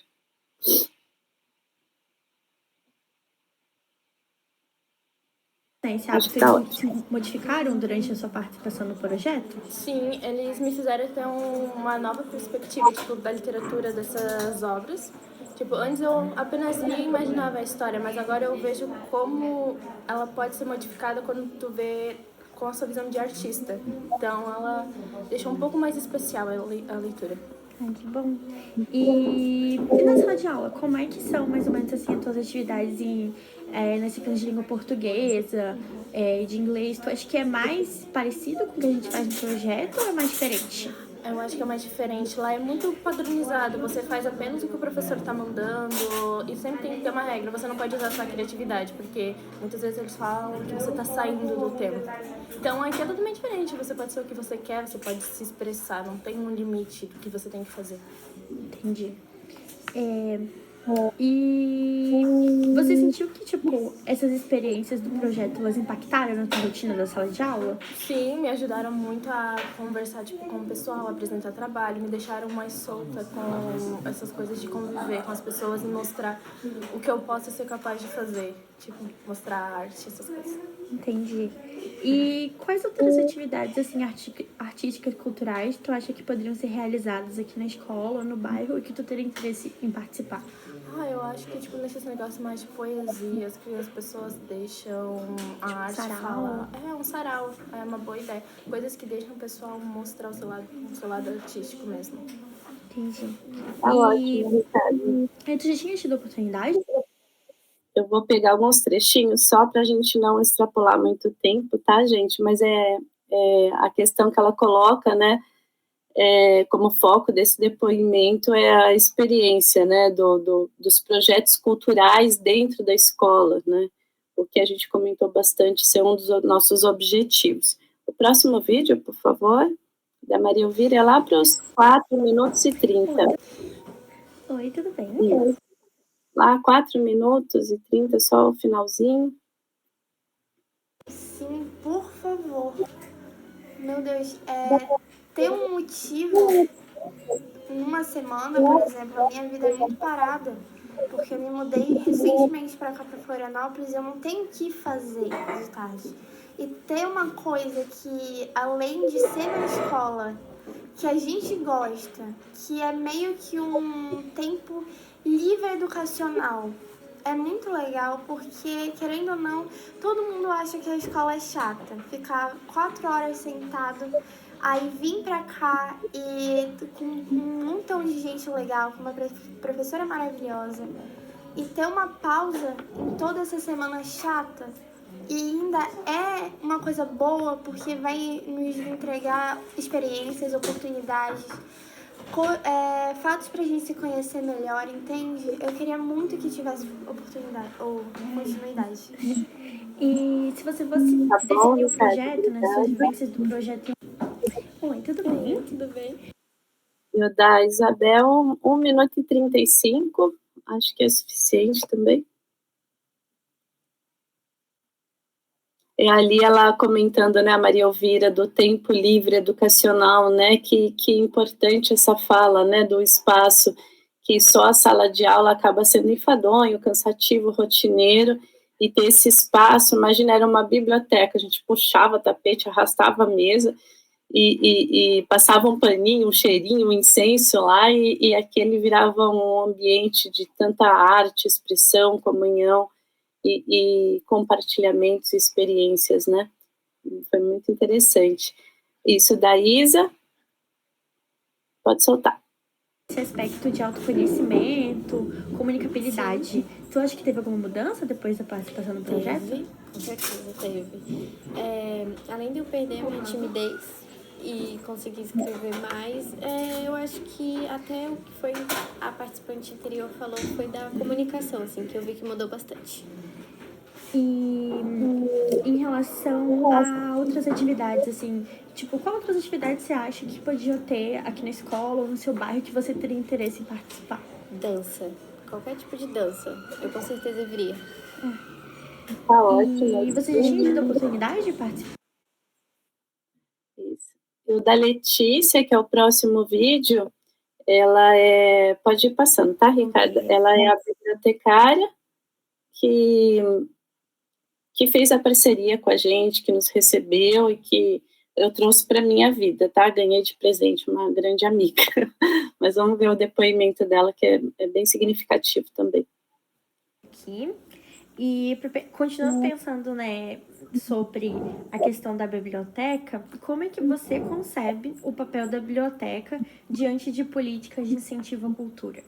Esse hábito vocês modificaram durante a sua participação no projeto? Sim, eles me fizeram ter uma nova perspectiva, tipo, da literatura dessas obras. Tipo, antes eu apenas lia e imaginava a história, mas agora eu vejo como ela pode ser modificada quando tu vê com a sua visão de artista. Então ela deixa um pouco mais especial a leitura. Que bom. E na sala de aula, como é que são mais ou menos assim as tuas atividades na disciplina de língua portuguesa, de inglês? Tu acha que é mais parecido com o que a gente faz no projeto ou é mais diferente? Eu acho que é mais diferente. Lá é muito padronizado. Você faz apenas o que o professor está mandando e sempre tem que ter uma regra. Você não pode usar sua criatividade, porque muitas vezes eles falam que você está saindo do tema. Então aqui é totalmente diferente. Você pode ser o que você quer, você pode se expressar. Não tem um limite do que você tem que fazer. Entendi. E você sentiu que, tipo, essas experiências do projeto, elas impactaram na tua rotina da sala de aula? Sim, me ajudaram muito a conversar, tipo, com o pessoal, apresentar trabalho, me deixaram mais solta com essas coisas de conviver com as pessoas e mostrar o que eu posso ser capaz de fazer, tipo, mostrar a arte, essas coisas. Entendi. E quais outras atividades, assim, artísticas, culturais, tu acha que poderiam ser realizadas aqui na escola, no bairro, e que tu teria interesse em participar? Eu acho que, tipo, nesses negócios mais de poesias, que as pessoas deixam a arte sarau. falar. Um sarau, é uma boa ideia. Coisas que deixam o pessoal mostrar o seu lado artístico mesmo. Entendi. Ótimo, Ricardo. Tu já tinha tido a oportunidade? Eu vou pegar alguns trechinhos só para a gente não extrapolar muito tempo, tá, gente? Mas a questão que ela coloca, né, como foco desse depoimento é a experiência, né, dos projetos culturais dentro da escola, né, o que a gente comentou bastante ser um dos nossos objetivos. O próximo vídeo, por favor, da Maria Elvira, é lá para os 4 minutos e 30. Oi, tudo bem? Lá, 4 minutos e 30, só o finalzinho. Sim, por favor. Meu Deus, ter um motivo numa semana, por exemplo, a minha vida é muito parada, porque eu me mudei recentemente para cá, para Florianópolis, e eu não tenho o que fazer de tarde. E ter uma coisa que, além de ser na escola, que a gente gosta, que é meio que um tempo livre educacional, é muito legal, porque, querendo ou não, todo mundo acha que a escola é chata. Ficar 4 horas sentado, aí vim pra cá e com um montão de gente legal, com uma professora maravilhosa, e ter uma pausa em toda essa semana chata, E ainda é uma coisa boa porque vai nos entregar experiências, oportunidades, fatos pra gente se conhecer melhor, entende? Eu queria muito que tivesse oportunidade ou continuidade. E se você fosse definir o projeto, né, suas vivências do projeto... Oi, tudo bem? Tudo bem? E o da Isabel, 1 minuto e 35, acho que é suficiente também. E ali ela comentando, né, a Maria Elvira, do tempo livre educacional, né, que importante essa fala, né, do espaço, que só a sala de aula acaba sendo enfadonho, cansativo, rotineiro, e ter esse espaço, imagina, era uma biblioteca, a gente puxava tapete, arrastava a mesa, e passava um paninho, um cheirinho, um incenso lá, e aquele virava um ambiente de tanta arte, expressão, comunhão, e compartilhamentos e experiências, né? Foi muito interessante. Isso da Isa, pode soltar. Esse aspecto de autoconhecimento, comunicabilidade, tu acha que teve alguma mudança depois da participação no projeto? Teve, com certeza teve. Além de eu perder a minha timidez e conseguir escrever mais, eu acho que até o que foi a participante anterior falou foi da comunicação, assim, que eu vi que mudou bastante. E em relação a outras atividades, assim, tipo, qual outras atividades você acha que podia ter aqui na escola ou no seu bairro que você teria interesse em participar? Dança. Qualquer tipo de dança. Eu com certeza viria. Tá ótimo. E você já tinha tido a oportunidade de participar? Isso. E o da Letícia, que é o próximo vídeo, ela pode ir passando, tá, Ricardo? Ela é a bibliotecária que fez a parceria com a gente, que nos recebeu e que eu trouxe para minha vida, tá? Ganhei de presente uma grande amiga. Mas vamos ver o depoimento dela, que é bem significativo também. Aqui. E continuando pensando, né, sobre a questão da biblioteca, como é que você concebe o papel da biblioteca diante de políticas de incentivo à cultura?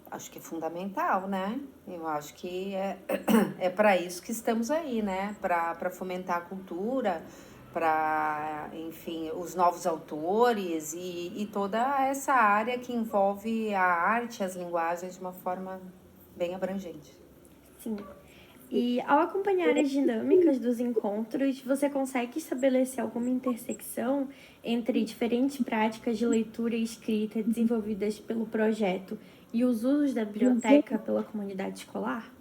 Acho que é fundamental, né? Eu acho que é para isso que estamos aí, né? Para fomentar a cultura, para, enfim, os novos autores e toda essa área que envolve a arte, as linguagens de uma forma bem abrangente. Sim. E ao acompanhar as dinâmicas dos encontros, você consegue estabelecer alguma intersecção entre diferentes práticas de leitura e escrita desenvolvidas pelo projeto e os usos da biblioteca pela comunidade escolar?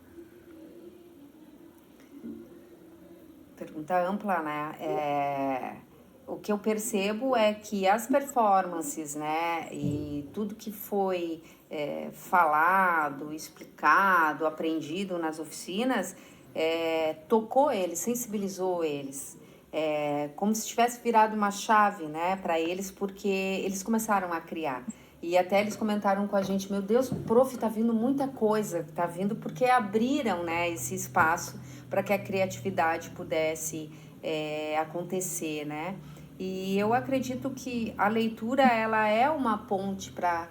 Pergunta ampla, né? O que eu percebo é que as performances, né, e tudo que foi falado, explicado, aprendido nas oficinas, tocou eles, sensibilizou eles. Como se tivesse virado uma chave, né, para eles, porque eles começaram a criar. E até eles comentaram com a gente, meu Deus, prof, tá vindo muita coisa, tá vindo porque abriram, né, esse espaço para que a criatividade pudesse acontecer, né? E eu acredito que a leitura, ela é uma ponte para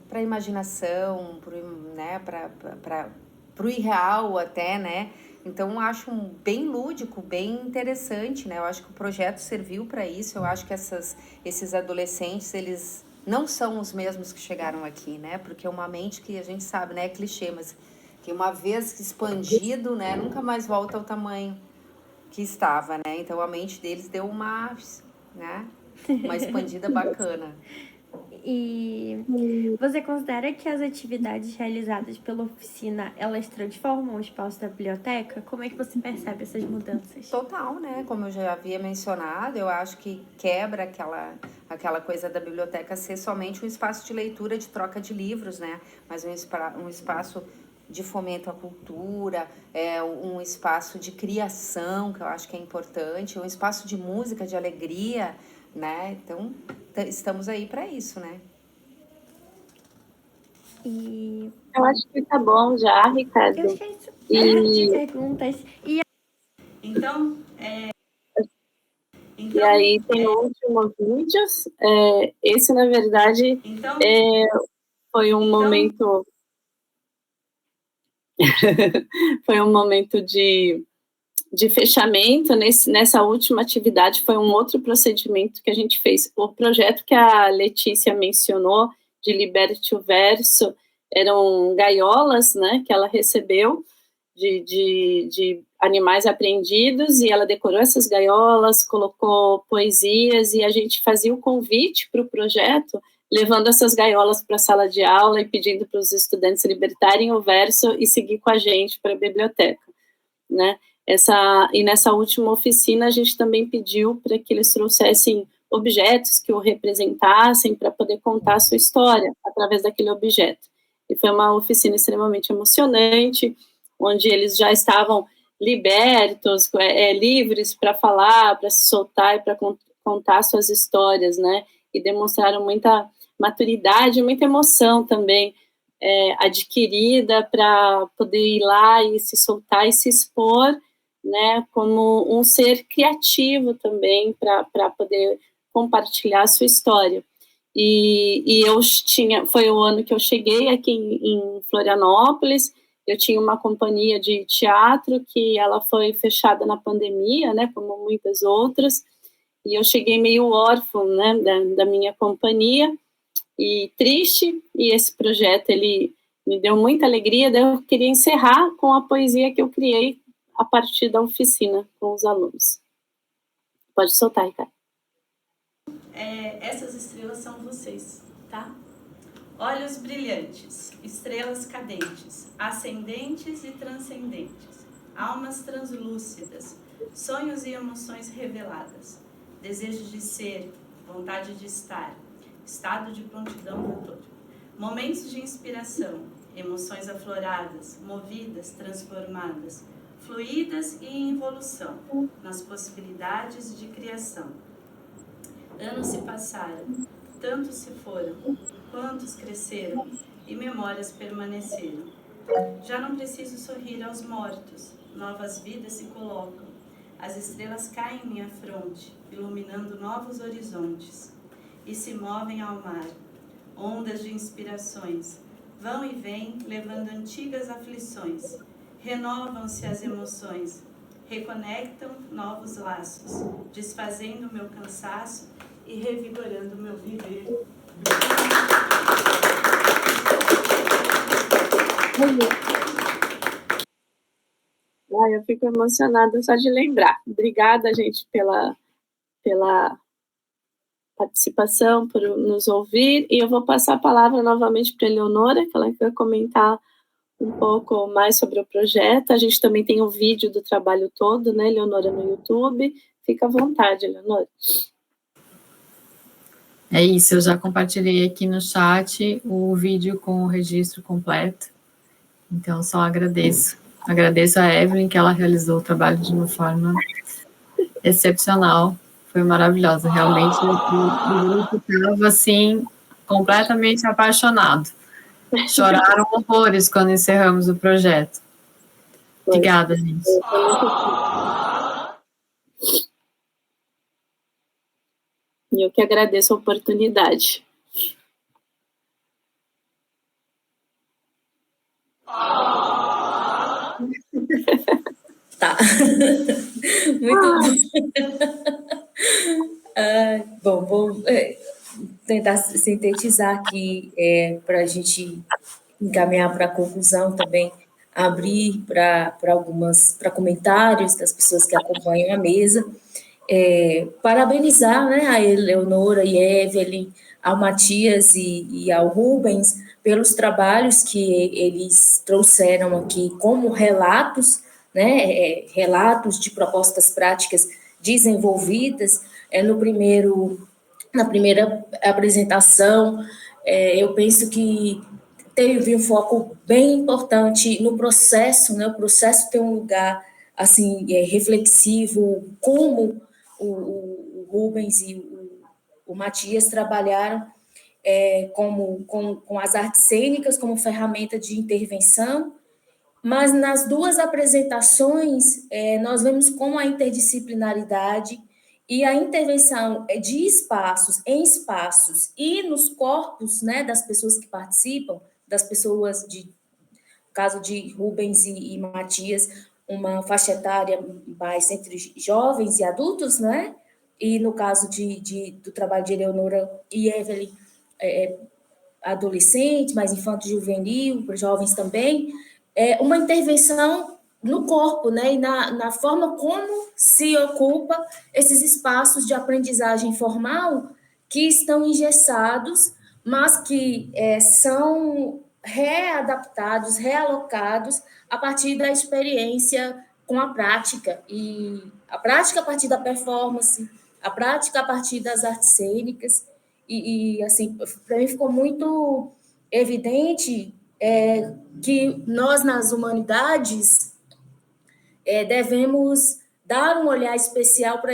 a imaginação, para o irreal até, né? Então, acho bem lúdico, bem interessante, né? Eu acho que o projeto serviu para isso, eu acho que esses adolescentes, eles não são os mesmos que chegaram aqui, né? Porque é uma mente que a gente sabe, né? É clichê, mas que uma vez expandido, né? Nunca mais volta ao tamanho que estava, né? Então, a mente deles deu uma expandida bacana. E você considera que as atividades realizadas pela oficina, elas transformam o espaço da biblioteca? Como é que você percebe essas mudanças? Total, né? Como eu já havia mencionado, eu acho que quebra aquela coisa da biblioteca ser somente um espaço de leitura, de troca de livros, né? Mas um espaço de fomento à cultura, um espaço de criação, que eu acho que é importante, um espaço de música, de alegria, né? Então, estamos aí para isso, né? E eu acho que tá bom já, Ricardo. Eu acho que é isso. Perguntas. Então, e aí tem o último vídeos. Esse, na verdade, foi um momento... foi um momento de de fechamento, nessa última atividade, foi um outro procedimento que a gente fez. O projeto que a Letícia mencionou, de Liberte o Verso, eram gaiolas, né, que ela recebeu de animais apreendidos, e ela decorou essas gaiolas, colocou poesias, e a gente fazia o convite para o projeto, levando essas gaiolas para a sala de aula e pedindo para os estudantes libertarem o verso e seguir com a gente para a biblioteca, né? E nessa última oficina a gente também pediu para que eles trouxessem objetos que o representassem para poder contar a sua história através daquele objeto. E foi uma oficina extremamente emocionante, onde eles já estavam libertos, livres para falar, para se soltar e para contar suas histórias, né? E demonstraram muita maturidade, muita emoção também adquirida para poder ir lá e se soltar e se expor, né? Como um ser criativo também para poder compartilhar a sua história. E foi o ano que eu cheguei aqui em Florianópolis. Eu tinha uma companhia de teatro que ela foi fechada na pandemia, né, como muitas outras, e eu cheguei meio órfã, né, da minha companhia, e triste, e esse projeto, ele me deu muita alegria, daí eu queria encerrar com a poesia que eu criei a partir da oficina com os alunos. Pode soltar, Ricardo. Essas estrelas são vocês, tá? Olhos brilhantes, estrelas cadentes, ascendentes e transcendentes, almas translúcidas, sonhos e emoções reveladas, desejo de ser, vontade de estar, estado de prontidão motor, momentos de inspiração, emoções afloradas, movidas, transformadas, fluídas e em evolução, nas possibilidades de criação. Anos se passaram, tantos se foram, quantos cresceram e memórias permaneceram. Já não preciso sorrir aos mortos, novas vidas se colocam. As estrelas caem em minha fronte, iluminando novos horizontes. E se movem ao mar, ondas de inspirações, vão e vêm levando antigas aflições. Renovam-se as emoções, reconectam novos laços, desfazendo meu cansaço e revigorando meu viver. Eu fico emocionada só de lembrar. Obrigada, gente, pela participação, por nos ouvir, e eu vou passar a palavra novamente para a Eleonora, que ela vai comentar um pouco mais sobre o projeto. A gente também tem o vídeo do trabalho todo, né, Eleonora, no YouTube. Fica à vontade, Eleonora. É isso, eu já compartilhei aqui no chat o vídeo com o registro completo, então só agradeço. Agradeço a Evelyn, que ela realizou o trabalho de uma forma excepcional, foi maravilhosa, realmente o grupo estava, assim, completamente apaixonado. Choraram horrores quando encerramos o projeto. Obrigada, gente. E eu que agradeço a oportunidade. Tá. Muito bom. Vou tentar sintetizar aqui para a gente encaminhar para a conclusão também, abrir para comentários das pessoas que acompanham a mesa. Parabenizar, né, a Eleonora e a Evelyn, ao Matias e ao Rubens pelos trabalhos que eles trouxeram aqui como relatos, né, relatos de propostas práticas desenvolvidas. Na primeira apresentação, eu penso que teve um foco bem importante no processo, né? O processo tem um lugar assim reflexivo, como o Rubens e o Matias trabalharam com as artes cênicas como ferramenta de intervenção, mas nas duas apresentações nós vemos como a interdisciplinaridade e a intervenção de espaços em espaços e nos corpos, né, das pessoas que participam, das pessoas, no caso de Rubens e Matias, uma faixa etária mais entre jovens e adultos, né? E no caso do trabalho de Eleonora e Evelyn, adolescente, mais infanto-juvenil, para jovens também, uma intervenção no corpo, né, e na forma como se ocupa esses espaços de aprendizagem formal que estão engessados, mas que são readaptados, realocados a partir da experiência com a prática, e a prática a partir da performance, a prática a partir das artes cênicas, e assim, para mim ficou muito evidente que nós, nas humanidades, devemos dar um olhar especial para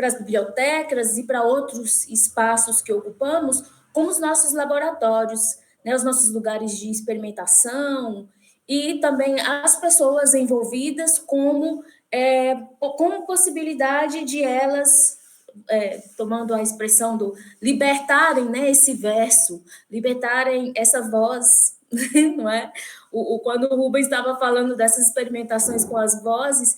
as bibliotecas e para outros espaços que ocupamos, como os nossos laboratórios, né, os nossos lugares de experimentação, e também as pessoas envolvidas como possibilidade de elas, tomando a expressão do libertarem, né, esse verso, libertarem essa voz, não é? Quando o Rubens estava falando dessas experimentações com as vozes,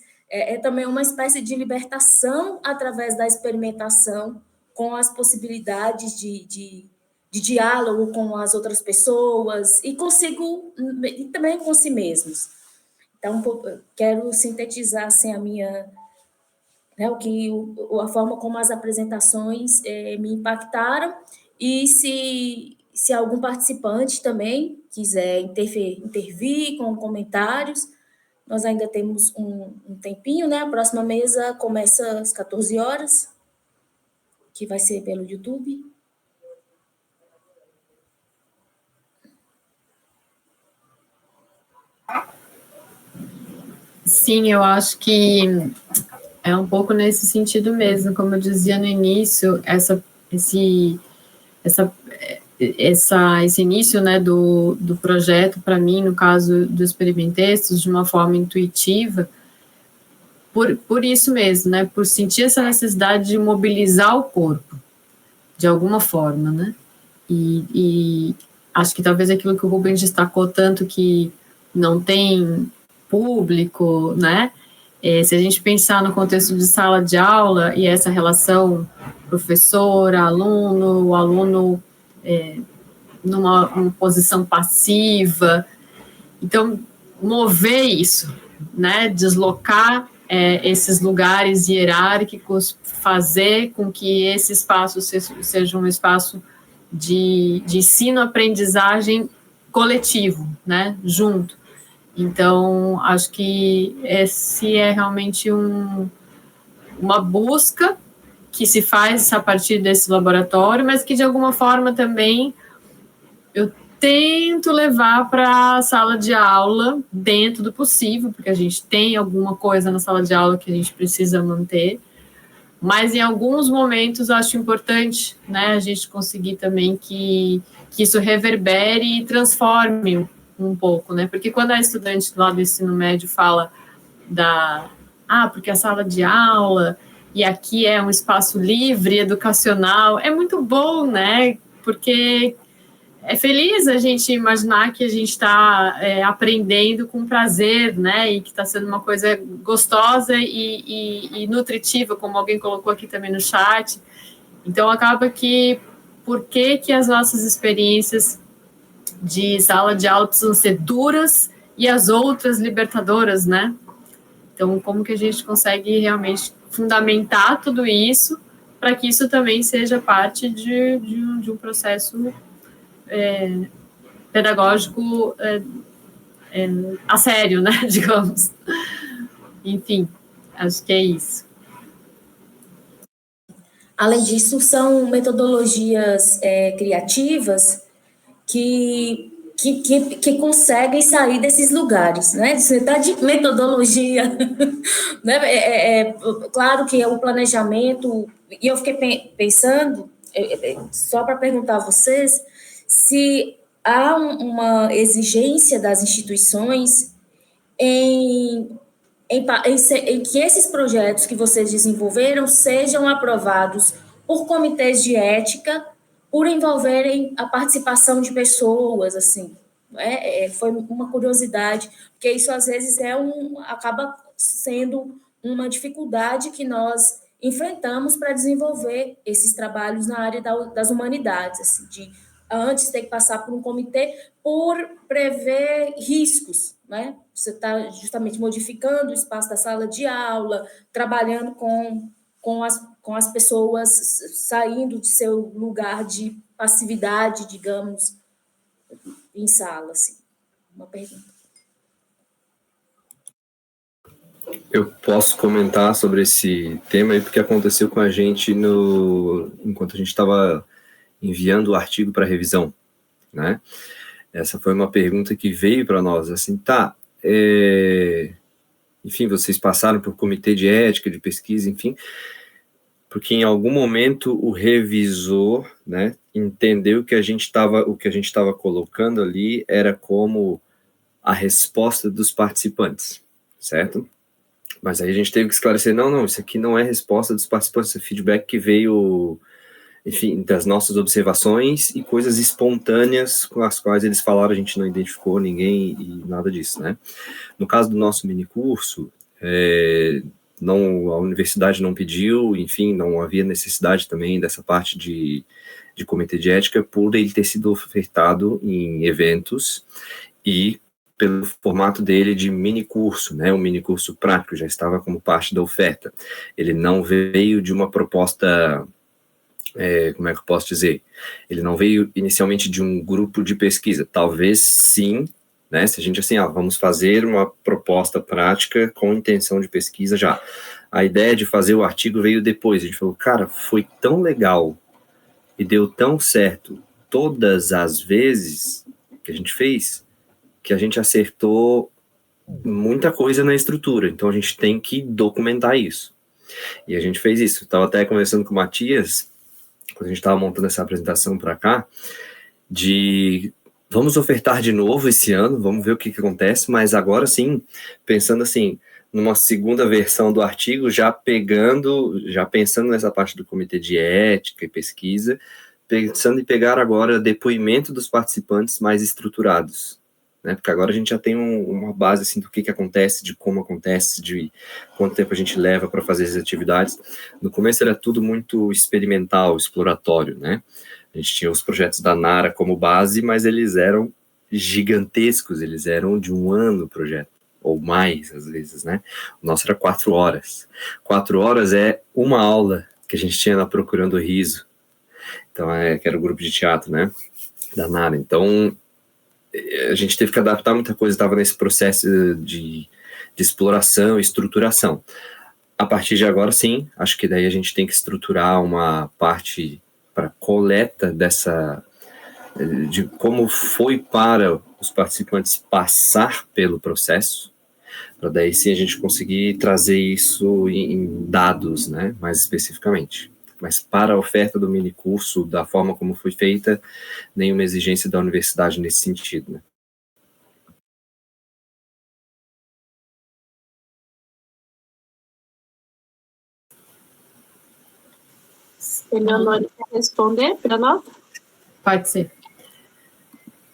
também uma espécie de libertação através da experimentação com as possibilidades de diálogo com as outras pessoas e consigo, e também com si mesmos. Então, quero sintetizar assim, a forma como as apresentações me impactaram, e se algum participante também quiser intervir com comentários, nós ainda temos um tempinho, né? A próxima mesa começa às 14 horas, que vai ser pelo YouTube. Sim, eu acho que é um pouco nesse sentido mesmo, como eu dizia no início, esse início, né, do projeto, para mim, no caso do Experimentextos, de uma forma intuitiva, por isso mesmo, né, por sentir essa necessidade de mobilizar o corpo, de alguma forma, né, e acho que talvez aquilo que o Rubens destacou tanto, que não tem público, né, se a gente pensar no contexto de sala de aula e essa relação professor-aluno, o aluno numa posição passiva, então mover isso, né, deslocar esses lugares hierárquicos, fazer com que esse espaço seja um espaço de ensino-aprendizagem coletivo, né, junto. Então, acho que esse é realmente uma busca que se faz a partir desse laboratório, mas que, de alguma forma, também eu tento levar para a sala de aula, dentro do possível, porque a gente tem alguma coisa na sala de aula que a gente precisa manter, mas em alguns momentos acho importante, né, a gente conseguir também que isso reverbere e transforme um pouco, né, porque quando a estudante lá do ensino médio fala porque a sala de aula e aqui é um espaço livre, educacional, é muito bom, né, porque é feliz a gente imaginar que a gente está aprendendo com prazer, né, e que está sendo uma coisa gostosa e nutritiva, como alguém colocou aqui também no chat. Então, acaba que, por que as nossas experiências de sala de aula precisam ser duras e as outras libertadoras, né? Então, como que a gente consegue realmente fundamentar tudo isso para que isso também seja parte de um processo pedagógico a sério, né, digamos. Enfim, acho que é isso. Além disso, são metodologias criativas que conseguem sair desses lugares, né? Você está de metodologia, né? Claro que é o planejamento, e eu fiquei pensando, só para perguntar a vocês, se há uma exigência das instituições em que esses projetos que vocês desenvolveram sejam aprovados por comitês de ética, por envolverem a participação de pessoas, assim, Foi uma curiosidade, porque isso às vezes acaba sendo uma dificuldade que nós enfrentamos para desenvolver esses trabalhos na área das humanidades, assim, de antes ter que passar por um comitê por prever riscos, né? Você está justamente modificando o espaço da sala de aula, trabalhando com as pessoas saindo de seu lugar de passividade, digamos, em sala, assim. Uma pergunta. Eu posso comentar sobre esse tema aí, porque aconteceu com a gente enquanto a gente estava enviando o artigo para revisão, né? Essa foi uma pergunta que veio para nós, assim, enfim, vocês passaram por comitê de ética, de pesquisa, enfim, porque em algum momento o revisor, né, entendeu que o que a gente estava colocando ali era como a resposta dos participantes, certo? Mas aí a gente teve que esclarecer, não, isso aqui não é resposta dos participantes, é feedback que veio, enfim, das nossas observações e coisas espontâneas com as quais eles falaram, a gente não identificou ninguém e nada disso, né? No caso do nosso minicurso, a universidade não pediu, enfim, não havia necessidade também dessa parte de comitê de ética por ele ter sido ofertado em eventos e pelo formato dele de minicurso, né, um minicurso prático, já estava como parte da oferta. Ele não veio de uma proposta, como é que eu posso dizer? Ele não veio inicialmente de um grupo de pesquisa, talvez sim, né, se a gente assim, vamos fazer uma proposta prática com intenção de pesquisa já. A ideia de fazer o artigo veio depois, a gente falou, cara, foi tão legal e deu tão certo todas as vezes que a gente fez, que a gente acertou muita coisa na estrutura, então a gente tem que documentar isso. E a gente fez isso. Estava até conversando com o Matias, quando a gente estava montando essa apresentação para cá, vamos ofertar de novo esse ano, vamos ver o que acontece, mas agora sim, pensando assim, numa segunda versão do artigo, já pensando nessa parte do comitê de ética e pesquisa, pensando em pegar agora depoimento dos participantes mais estruturados, né? Porque agora a gente já tem uma base assim, do que acontece, de como acontece, de quanto tempo a gente leva para fazer as atividades. No começo era tudo muito experimental, exploratório, né? A gente tinha os projetos da NARA como base, mas eles eram gigantescos, eles eram de 1 ano o projeto, ou mais às vezes, né? O nosso era 4 horas. 4 horas é uma aula que a gente tinha na Procurando Riso, então que era o grupo de teatro, né? Da NARA. Então a gente teve que adaptar muita coisa, estava nesse processo de exploração e estruturação. A partir de agora, sim, acho que daí a gente tem que estruturar uma parte para coleta de como foi para os participantes passar pelo processo, para daí sim a gente conseguir trazer isso em dados, né, mais especificamente. Mas para a oferta do minicurso, da forma como foi feita, nenhuma exigência da universidade nesse sentido, né? Eleonora, quer responder para nós? Pode ser.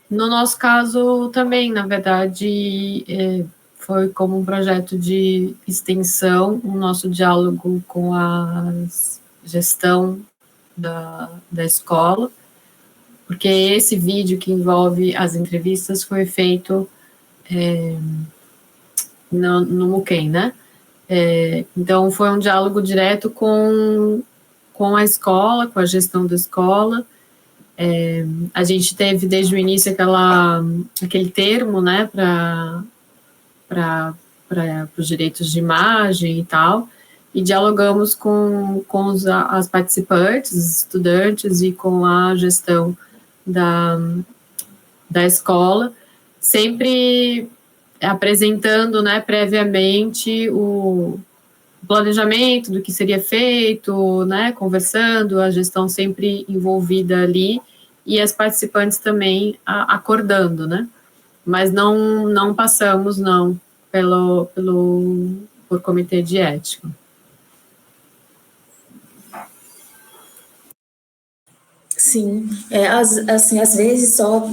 No nosso caso também, na verdade, foi como um projeto de extensão, o nosso diálogo com a gestão da escola, porque esse vídeo que envolve as entrevistas foi feito no Muquem, né? Então, foi um diálogo direto com a escola, com a gestão da escola. A gente teve desde o início aquele termo, né, para os direitos de imagem e tal, e dialogamos com as participantes, os estudantes e com a gestão da escola, sempre apresentando, né, previamente o planejamento do que seria feito, né, conversando, a gestão sempre envolvida ali, e as participantes também acordando, né, mas não passamos, não, por comitê de ética. Sim, assim, às vezes só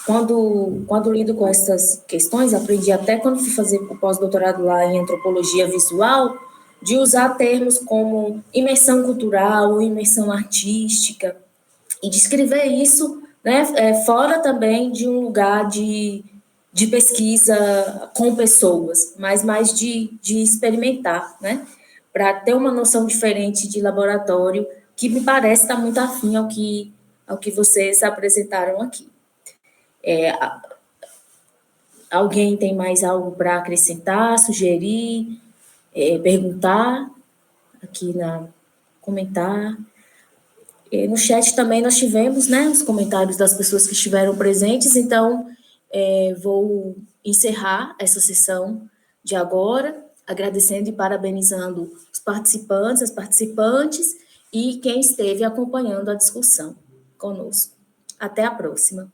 quando lido com essas questões, aprendi até quando fui fazer o pós-doutorado lá em antropologia visual, de usar termos como imersão cultural ou imersão artística, e descrever isso, né, fora também de um lugar de pesquisa com pessoas, mas mais de experimentar, né, para ter uma noção diferente de laboratório, que me parece estar muito afim ao que vocês apresentaram aqui. Alguém tem mais algo para acrescentar, sugerir, perguntar, aqui comentar? No chat também nós tivemos, né, os comentários das pessoas que estiveram presentes, então vou encerrar essa sessão de agora, agradecendo e parabenizando os participantes, as participantes e quem esteve acompanhando a discussão conosco. Até a próxima.